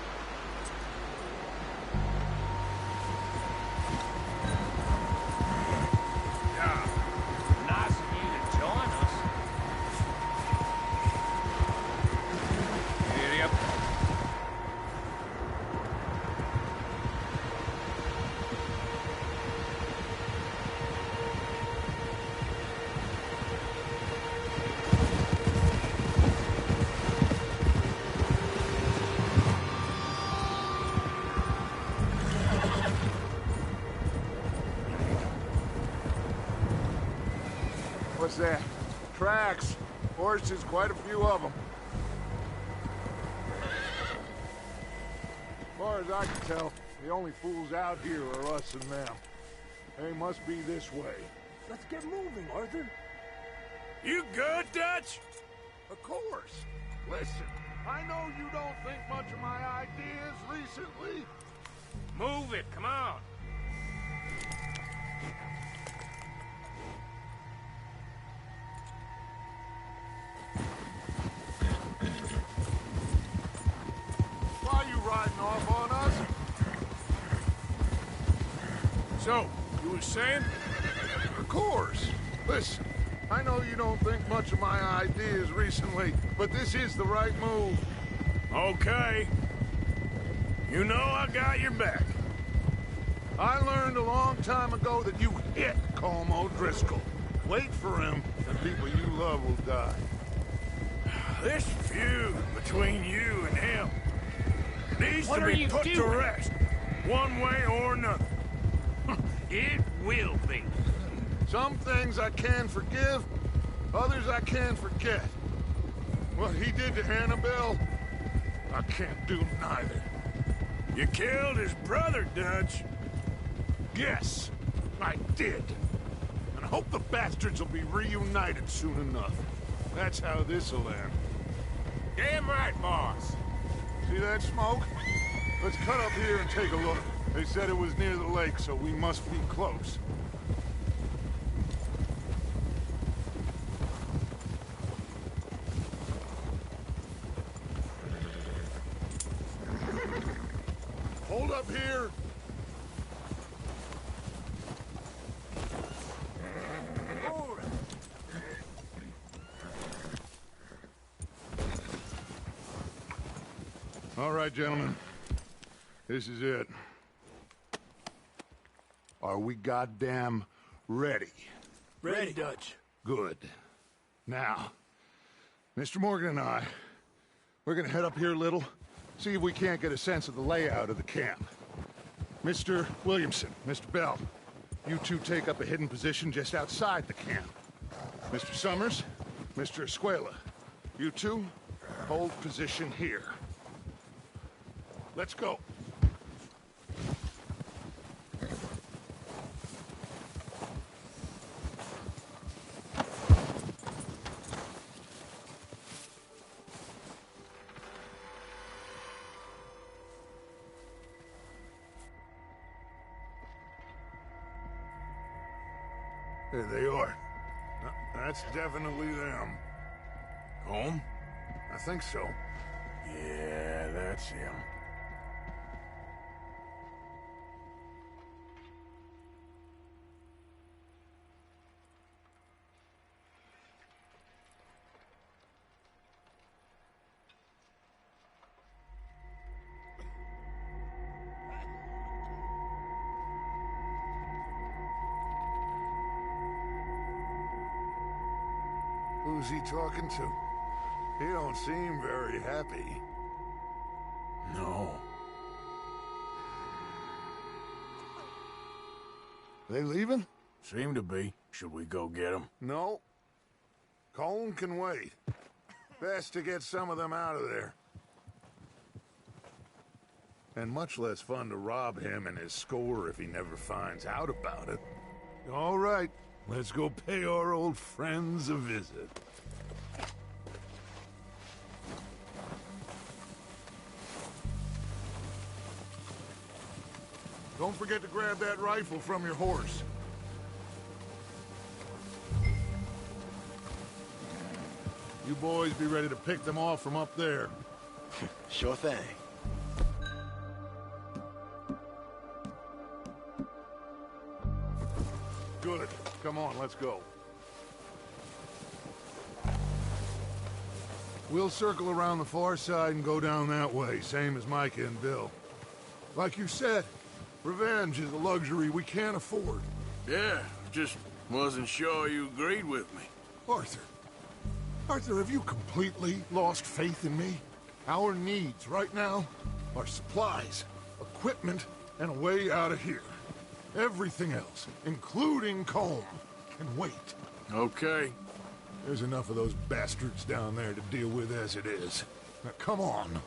Yeah. Nice of you to join us. Yep. What's that? Tracks. Horses, quite a few of them. As far as I can tell, the only fools out here are us and them. They must be this way. Let's get moving, Arthur. You good, Dutch? Of course. Listen, I know you don't think much of my ideas recently. Move it, come on. Why are you riding off on us? So, you were saying? Of course. Listen, I know you don't think much of my ideas recently, but this is the right move. Okay. You know I got your back. I learned a long time ago that you hit Colm O'Driscoll. Wait for him, and people you love will die. This feud between you and him needs What to are be you put to doing? rest, one way or another. It will be. Some things I can forgive, others I can forget. What he did to Annabelle, I can't do neither. You killed his brother, Dutch. Yes, I did. And I hope the bastards will be reunited soon enough. That's how this'll end. Damn right, boss. See that smoke? Let's cut up here and take a look. They said it was near the lake, so we must be close. Hold up here. All right, gentlemen. This is it. Are we goddamn ready? Ready, Dutch. Good. Now, Mr. Morgan and I, we're gonna head up here a little, see if we can't get a sense of the layout of the camp. Mr. Williamson, Mr. Bell, you two take up a hidden position just outside the camp. Mr. Summers, Mr. Escuela, you two hold position here. Let's go. There they are. That's definitely them. Home? I think so. Yeah, that's him. Who's he talking to? He don't seem very happy. No. They leaving? Seem to be. Should we go get them? No. Colm can wait. Best to get some of them out of there. And much less fun to rob him and his score if he never finds out about it. All right, let's go pay our old friends a visit. Don't forget to grab that rifle from your horse. You boys be ready to pick them off from up there. Sure thing. Good. Come on, let's go. We'll circle around the far side and go down that way, same as Micah and Bill. Like you said, revenge is a luxury we can't afford. Yeah, just wasn't sure you agreed with me. Arthur. Arthur, have you completely lost faith in me? Our needs right now are supplies, equipment, and a way out of here. Everything else, including Colm, can wait. Okay. There's enough of those bastards down there to deal with as it is. Now, come on.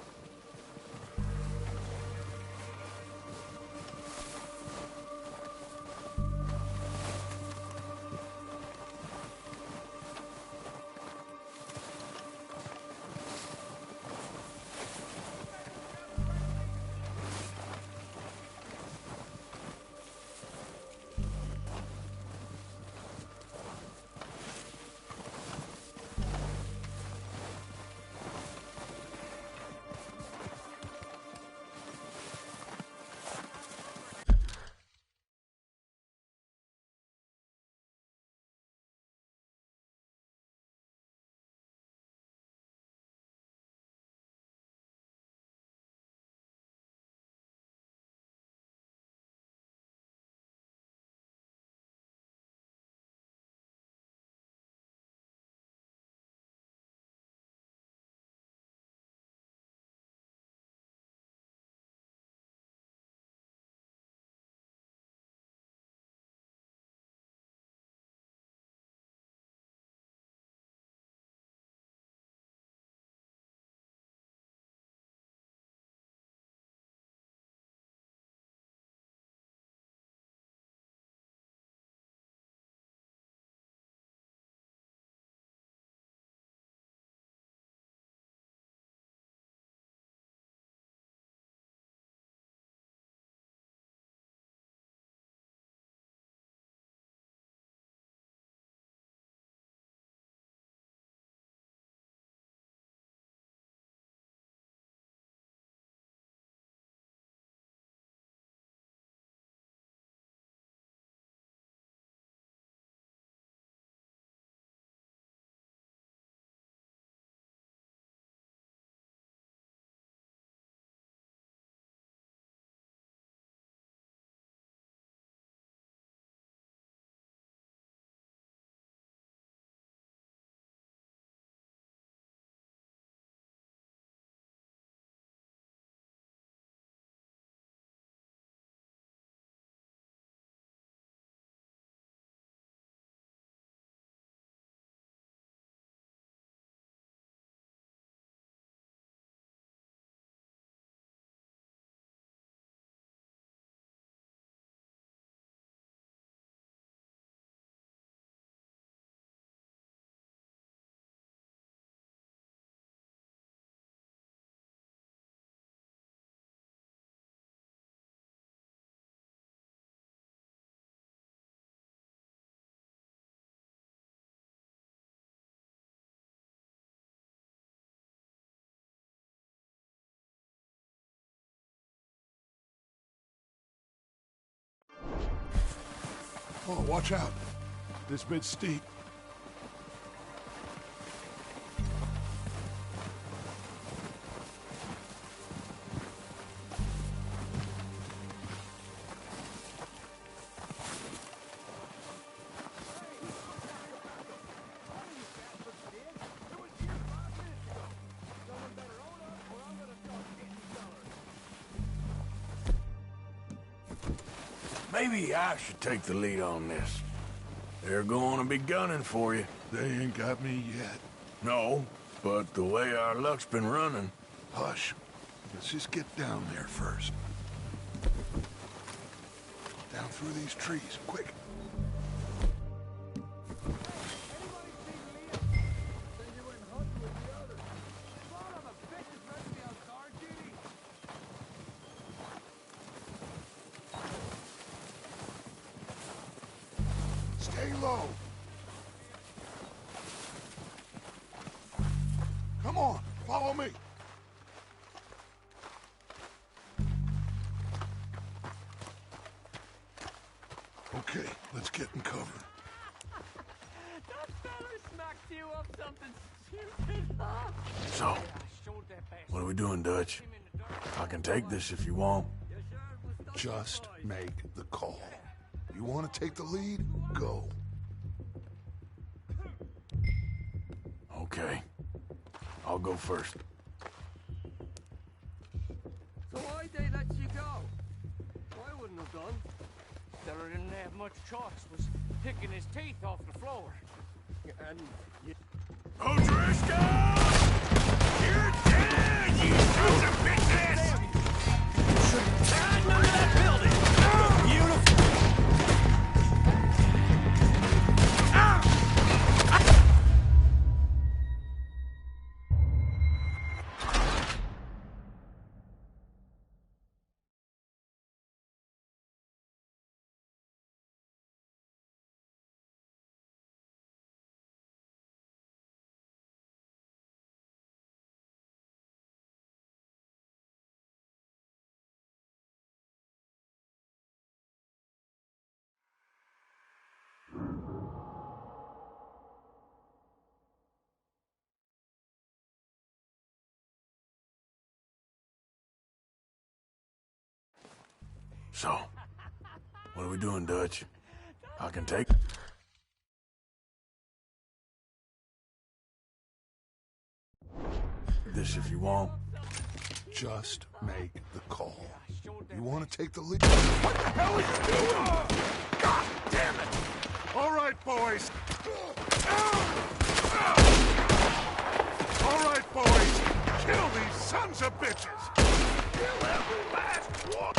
Oh, watch out. This bit's steep. Maybe I should take the lead on this. They're going to be gunning for you. They ain't got me yet. No, but the way our luck's been running... Hush. Let's just get down there first. Down through these trees, quick. Stay low. Come on, follow me. Okay, let's get in cover. That fella smacked you up something stupid, huh? So, what are we doing, Dutch? I can take this if you want. Just make the call. You want to take the lead? Go. Okay. I'll go first. So why'd they let you go? I wouldn't have done. Fella didn't have much choice, was picking his teeth off the floor. And you... O'Driscoll! You're dead, you sons of bitches! Hiding under that building! Beautiful! So, what are we doing, Dutch? I can take... this if you want. Just make the call. You want to take the lead? What the hell are you doing? God damn it! All right, boys. All right, boys. Kill these sons of bitches. Kill every last one.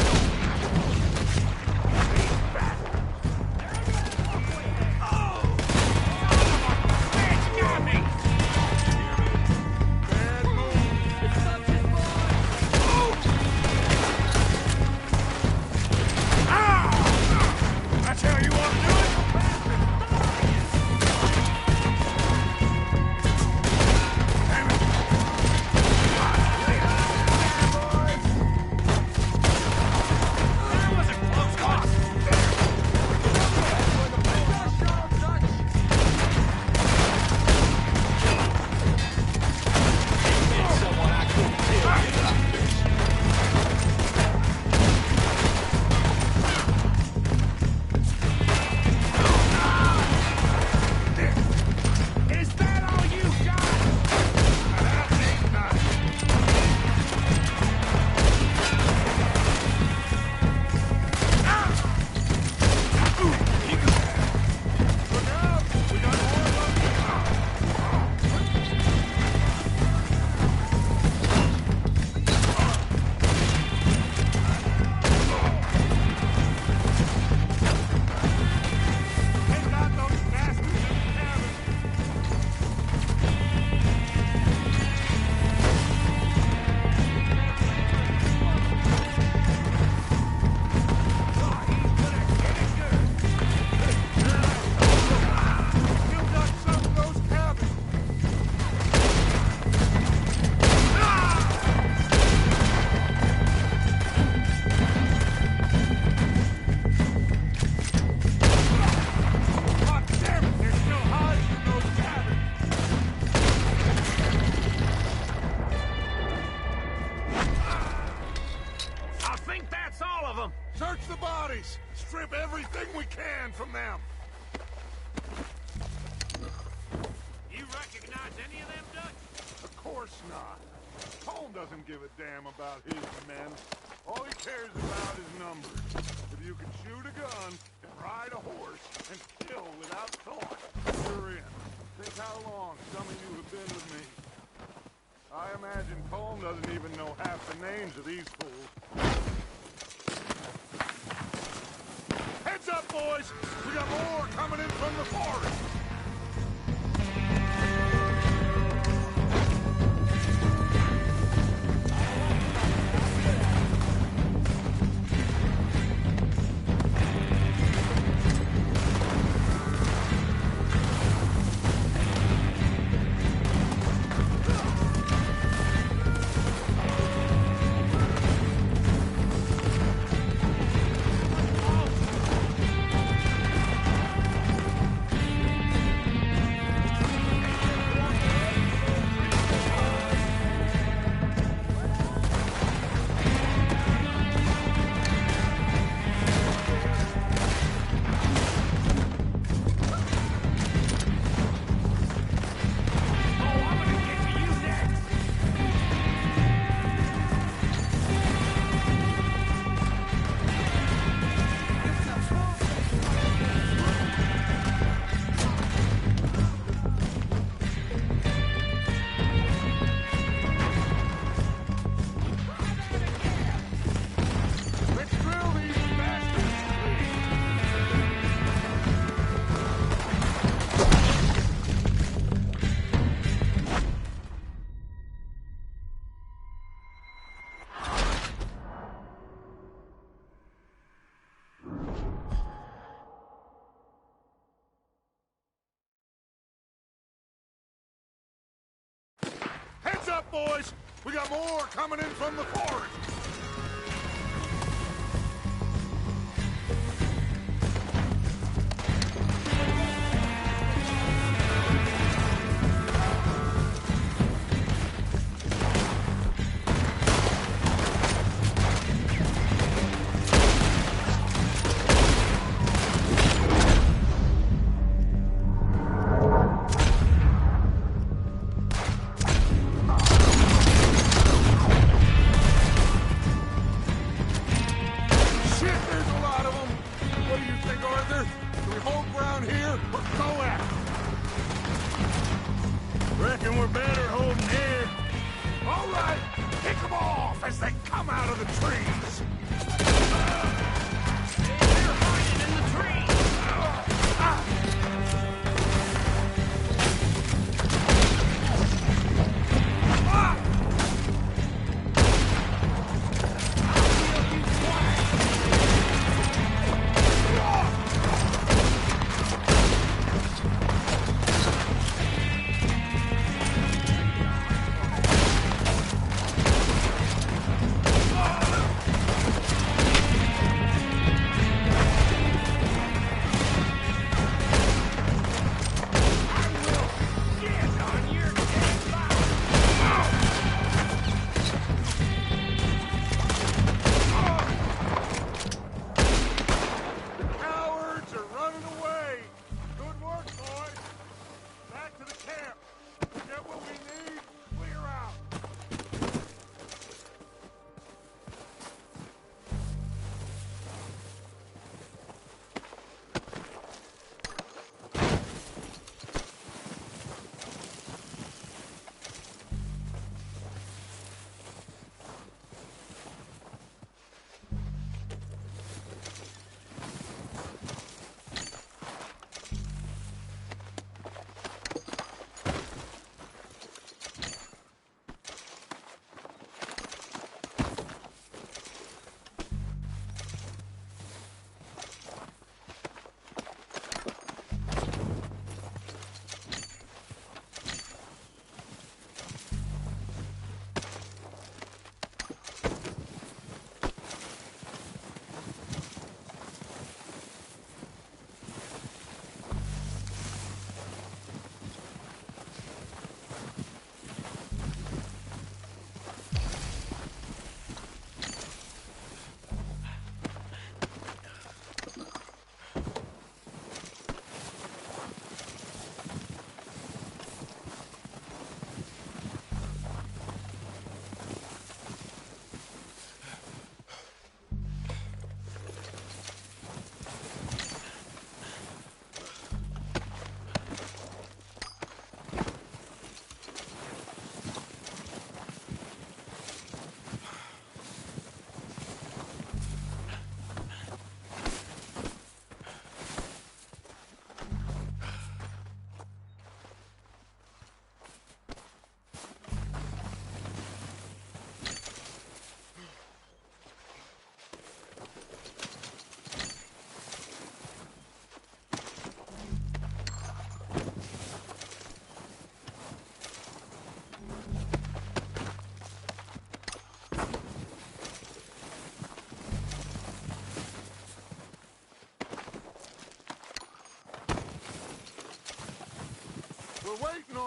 Search the bodies! Strip everything we can from them! You recognize any of them, Dutch? Of course not. Colm doesn't give a damn about his men. All he cares about is numbers. If you can shoot a gun and ride a horse and kill without thought, you're in. Think how long some of you have been with me. I imagine Colm doesn't even know half the names of these fools. Heads up, boys! We got more coming in from the forest! Heads up, boys! We got more coming in from the forest! Reckon we're better holding here. All right, pick them off as they come out of the trees. They're hiding in the trees.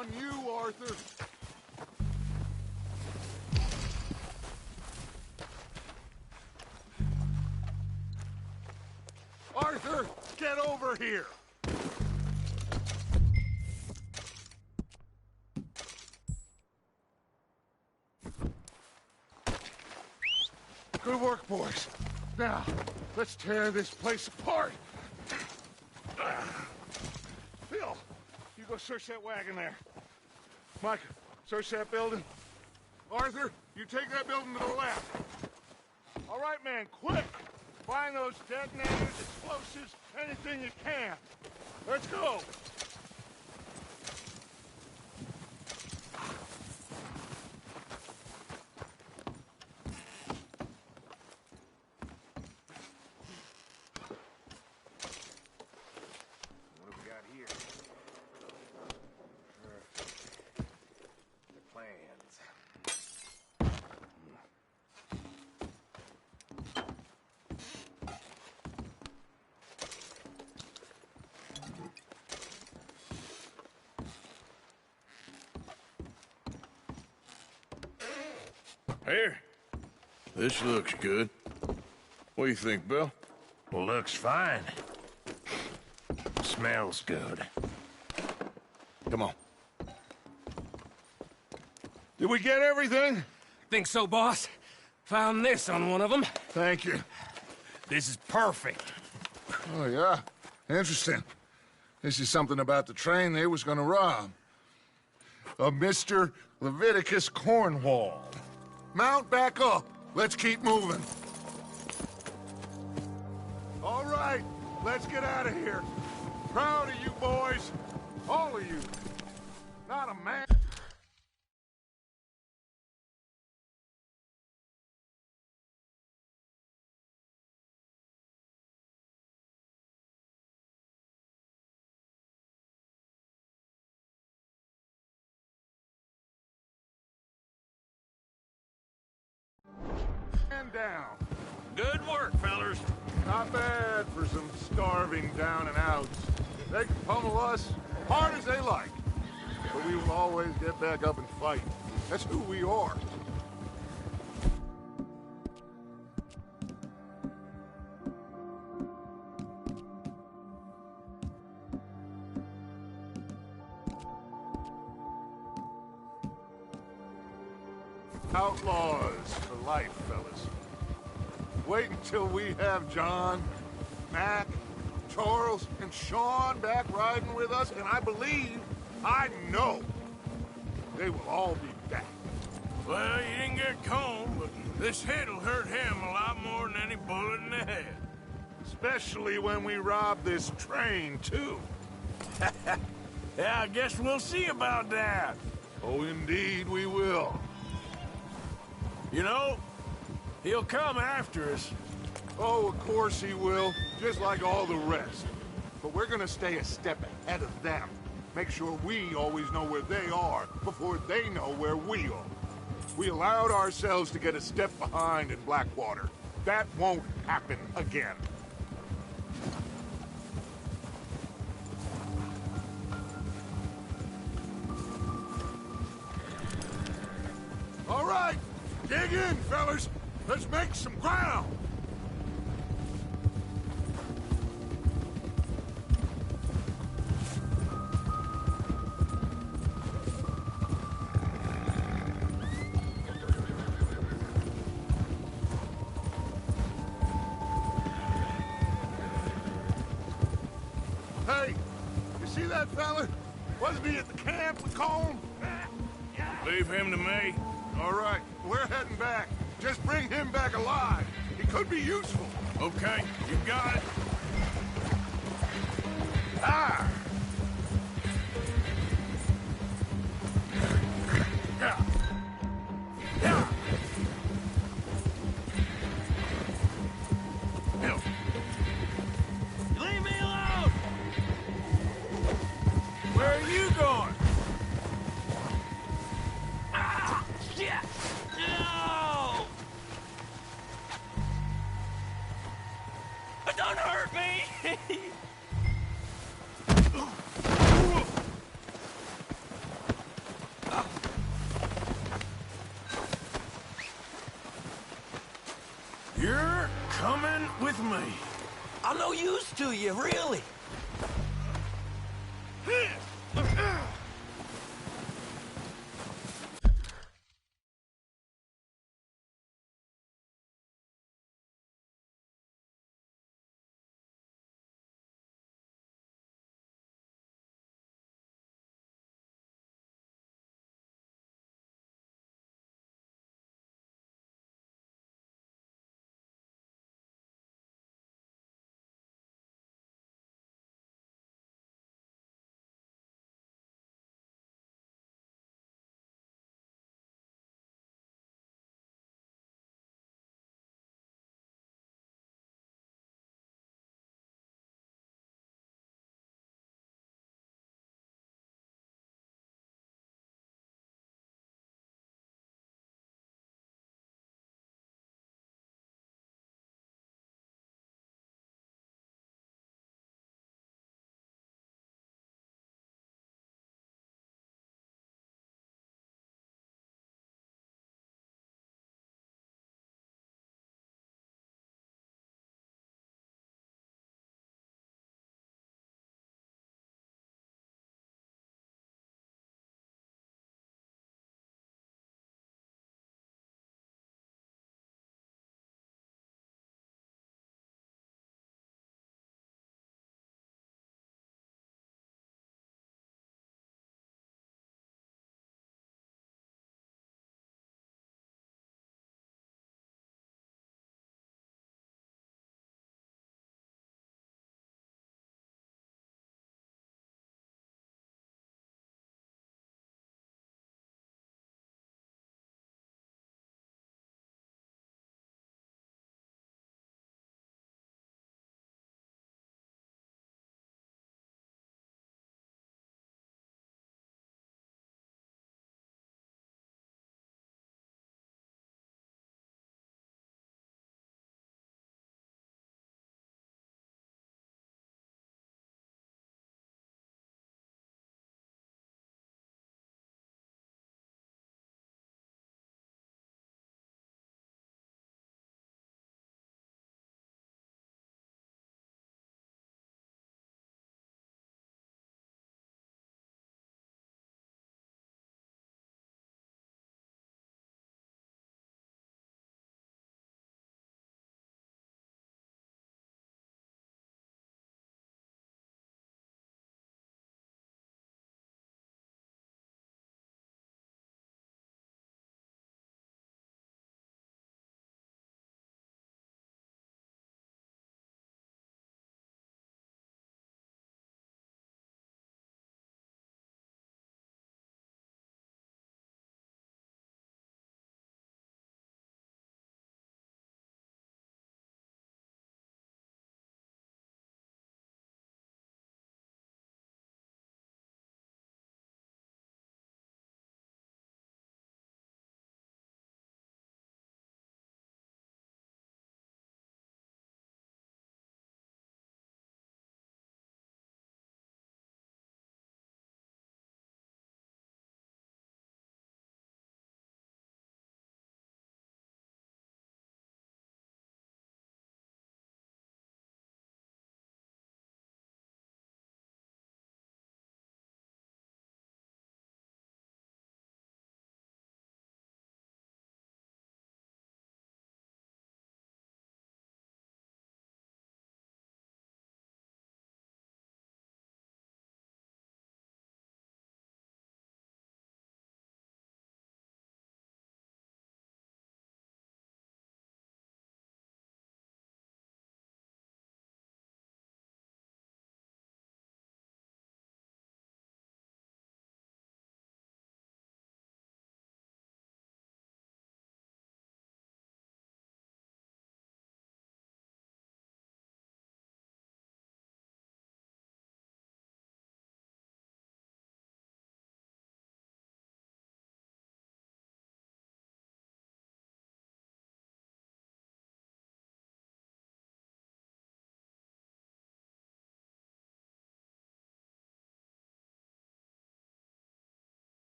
on you, Arthur. Arthur, get over here! Good work, boys. Now, let's tear this place apart. Phil, you go search that wagon there. Mike, search that building. Arthur, you take that building to the left. All right, man, quick! Find those detonators, explosives, anything you can. Let's go! What have we got here? The plans. Here. This looks good. What do you think, Bill? Well, looks fine. Smells good. Come on. Did we get everything? Think so, boss. Found this on one of them. Thank you. This is perfect. Oh, yeah? Interesting. This is something about the train they was gonna rob. A Mr. Leviticus Cornwall. Mount back up. Let's keep moving. All right, let's get out of here. Proud of you boys. All of you. Not a man. Man down. Good work, fellers. Not bad for some starving down and outs. They can pummel us hard as they like. But we will always get back up and fight. That's who we are. Outlaws for life, fellas. Wait until we have John, Mac, Charles, and Sean back riding with us, and I know, they will all be back. Well, you didn't get Combe, but this hit'll hurt him a lot more than any bullet in the head. Especially when we rob this train, too. Yeah, I guess we'll see about that. Oh, indeed we will. You know, he'll come after us. Oh, of course he will, just like all the rest. But we're gonna stay a step ahead of them. Make sure we always know where they are before they know where we are. We allowed ourselves to get a step behind in Blackwater. That won't happen again. All right, dig in, fellas. Let's make some ground. Hey, you see that fella? Wasn't he at the camp with Colm? Leave him to me. All right, we're heading back. Just bring him back alive. He could be useful. Okay, you got it. Ah! Yeah. Yeah. Bill. Leave me alone! Where are you going? Ah! Shit! No! Don't hurt me! You're coming with me. I'm no use to you, really.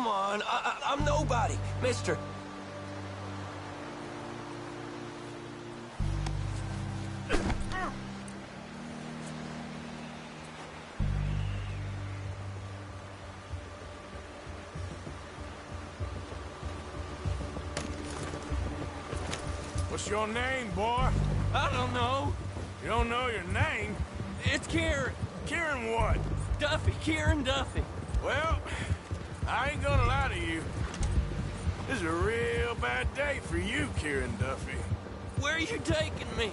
come on. I'm nobody, mister. What's your name, boy? I don't know. You don't know your name? It's Kieran. Kieran what? Duffy. Kieran Duffy. Well, I ain't gonna lie to you. This is a real bad day for you, Kieran Duffy. Where are you taking me?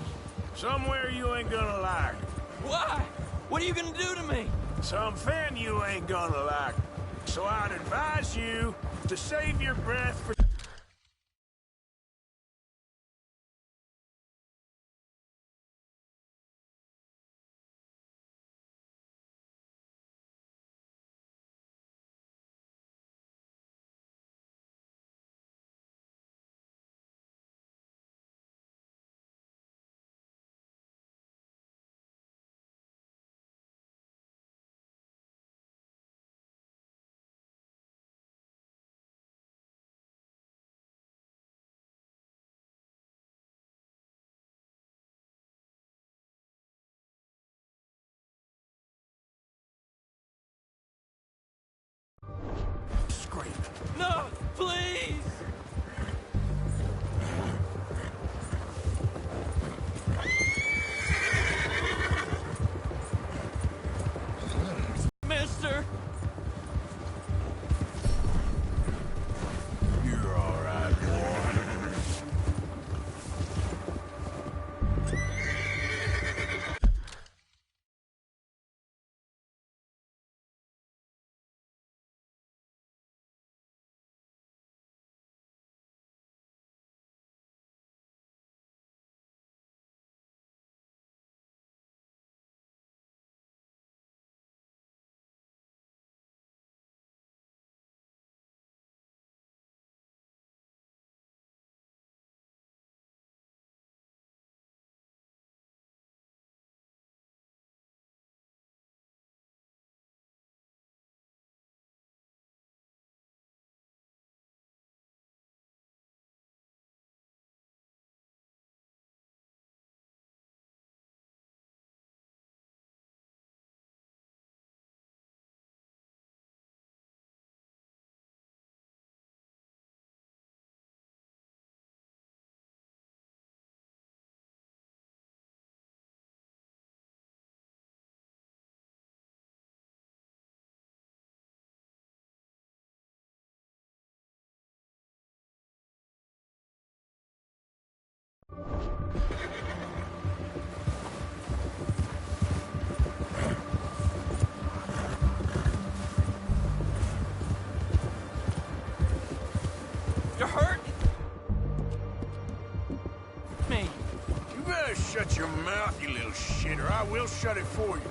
Somewhere you ain't gonna like. Why? What are you gonna do to me? Something you ain't gonna like. So I'd advise you to save your breath for... Scream. No, please! Mister! You're all right, boy. You're hurt? Me. You better shut your mouth, you little shit, or I will shut it for you.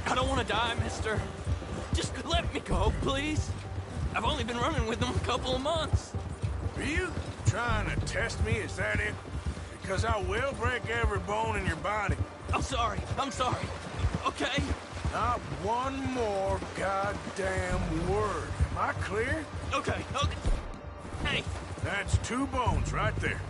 I don't want to die, mister. Just let me go, please. I've only been running with them a couple of months. Are you trying to test me? Is that it? Because I will break every bone in your body. I'm sorry. Okay? Not one more goddamn word. Am I clear? Okay. Hey! That's 2 bones right there.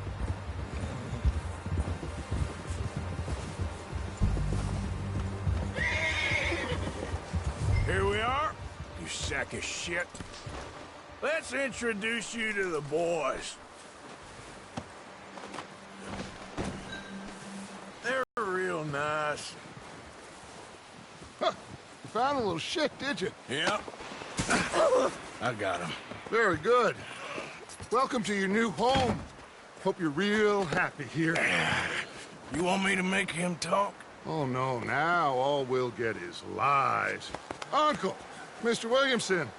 Here we are, you sack of shit. Let's introduce you to the boys. They're real nice. Huh. You found a little shit, did you? Yep. I got him. Very good. Welcome to your new home. Hope you're real happy here. You want me to make him talk? Oh, no. Now all we'll get is lies. Uncle, Mr. Williamson,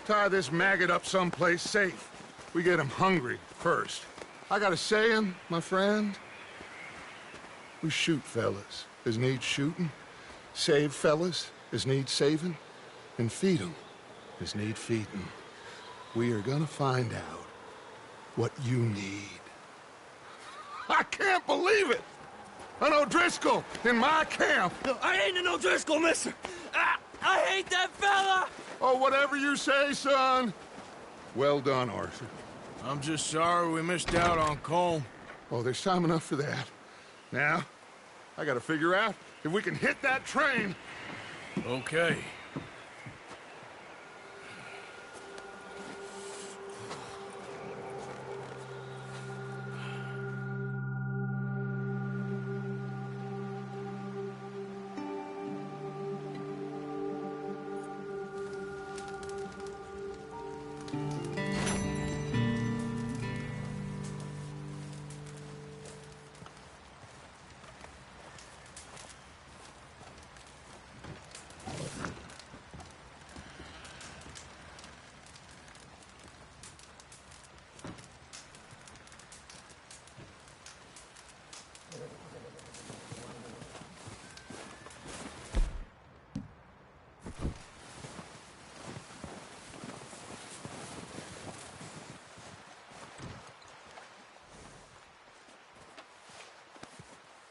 tie this maggot up someplace safe. We get him hungry first. I got a saying, my friend. We shoot fellas as need shooting, save fellas as need saving, and feed 'em as need feeding. We are gonna find out what you need. I can't believe it! An O'Driscoll in my camp! I ain't an O'Driscoll, mister! I hate that fella! Oh, whatever you say, son. Well done, Arthur. I'm just sorry we missed out on Cole. Oh, there's time enough for that. Now, I gotta figure out if we can hit that train. Okay.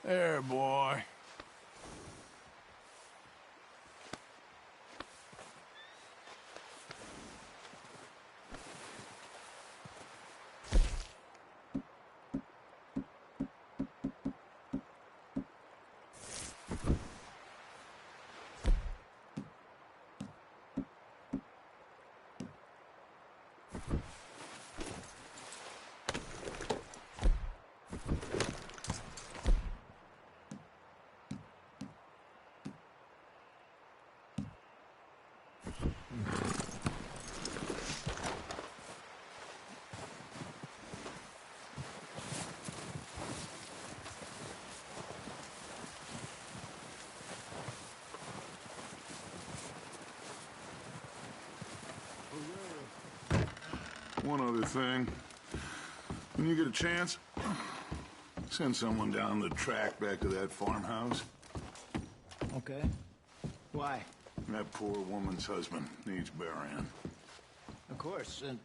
There, boy. One other thing. When you get a chance, send someone down the track back to that farmhouse. Okay. Why? That poor woman's husband needs burying. Of course. And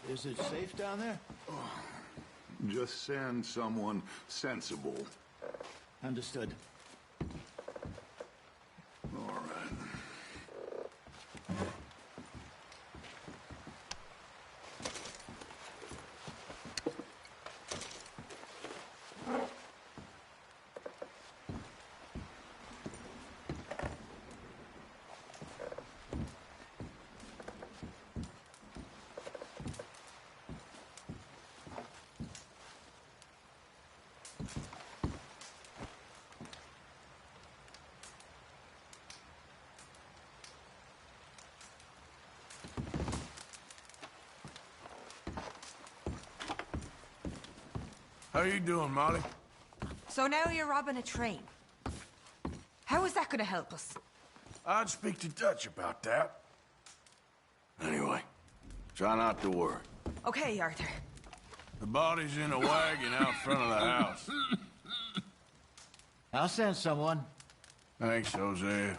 is it safe down there? Just send someone sensible. Understood. All right. How you doing, Molly? So now you're robbing a train. How is that gonna help us? I'd speak to Dutch about that. Anyway, try not to worry. Okay, Arthur. The body's in a wagon out front of the house. I'll send someone. Thanks, Hosea.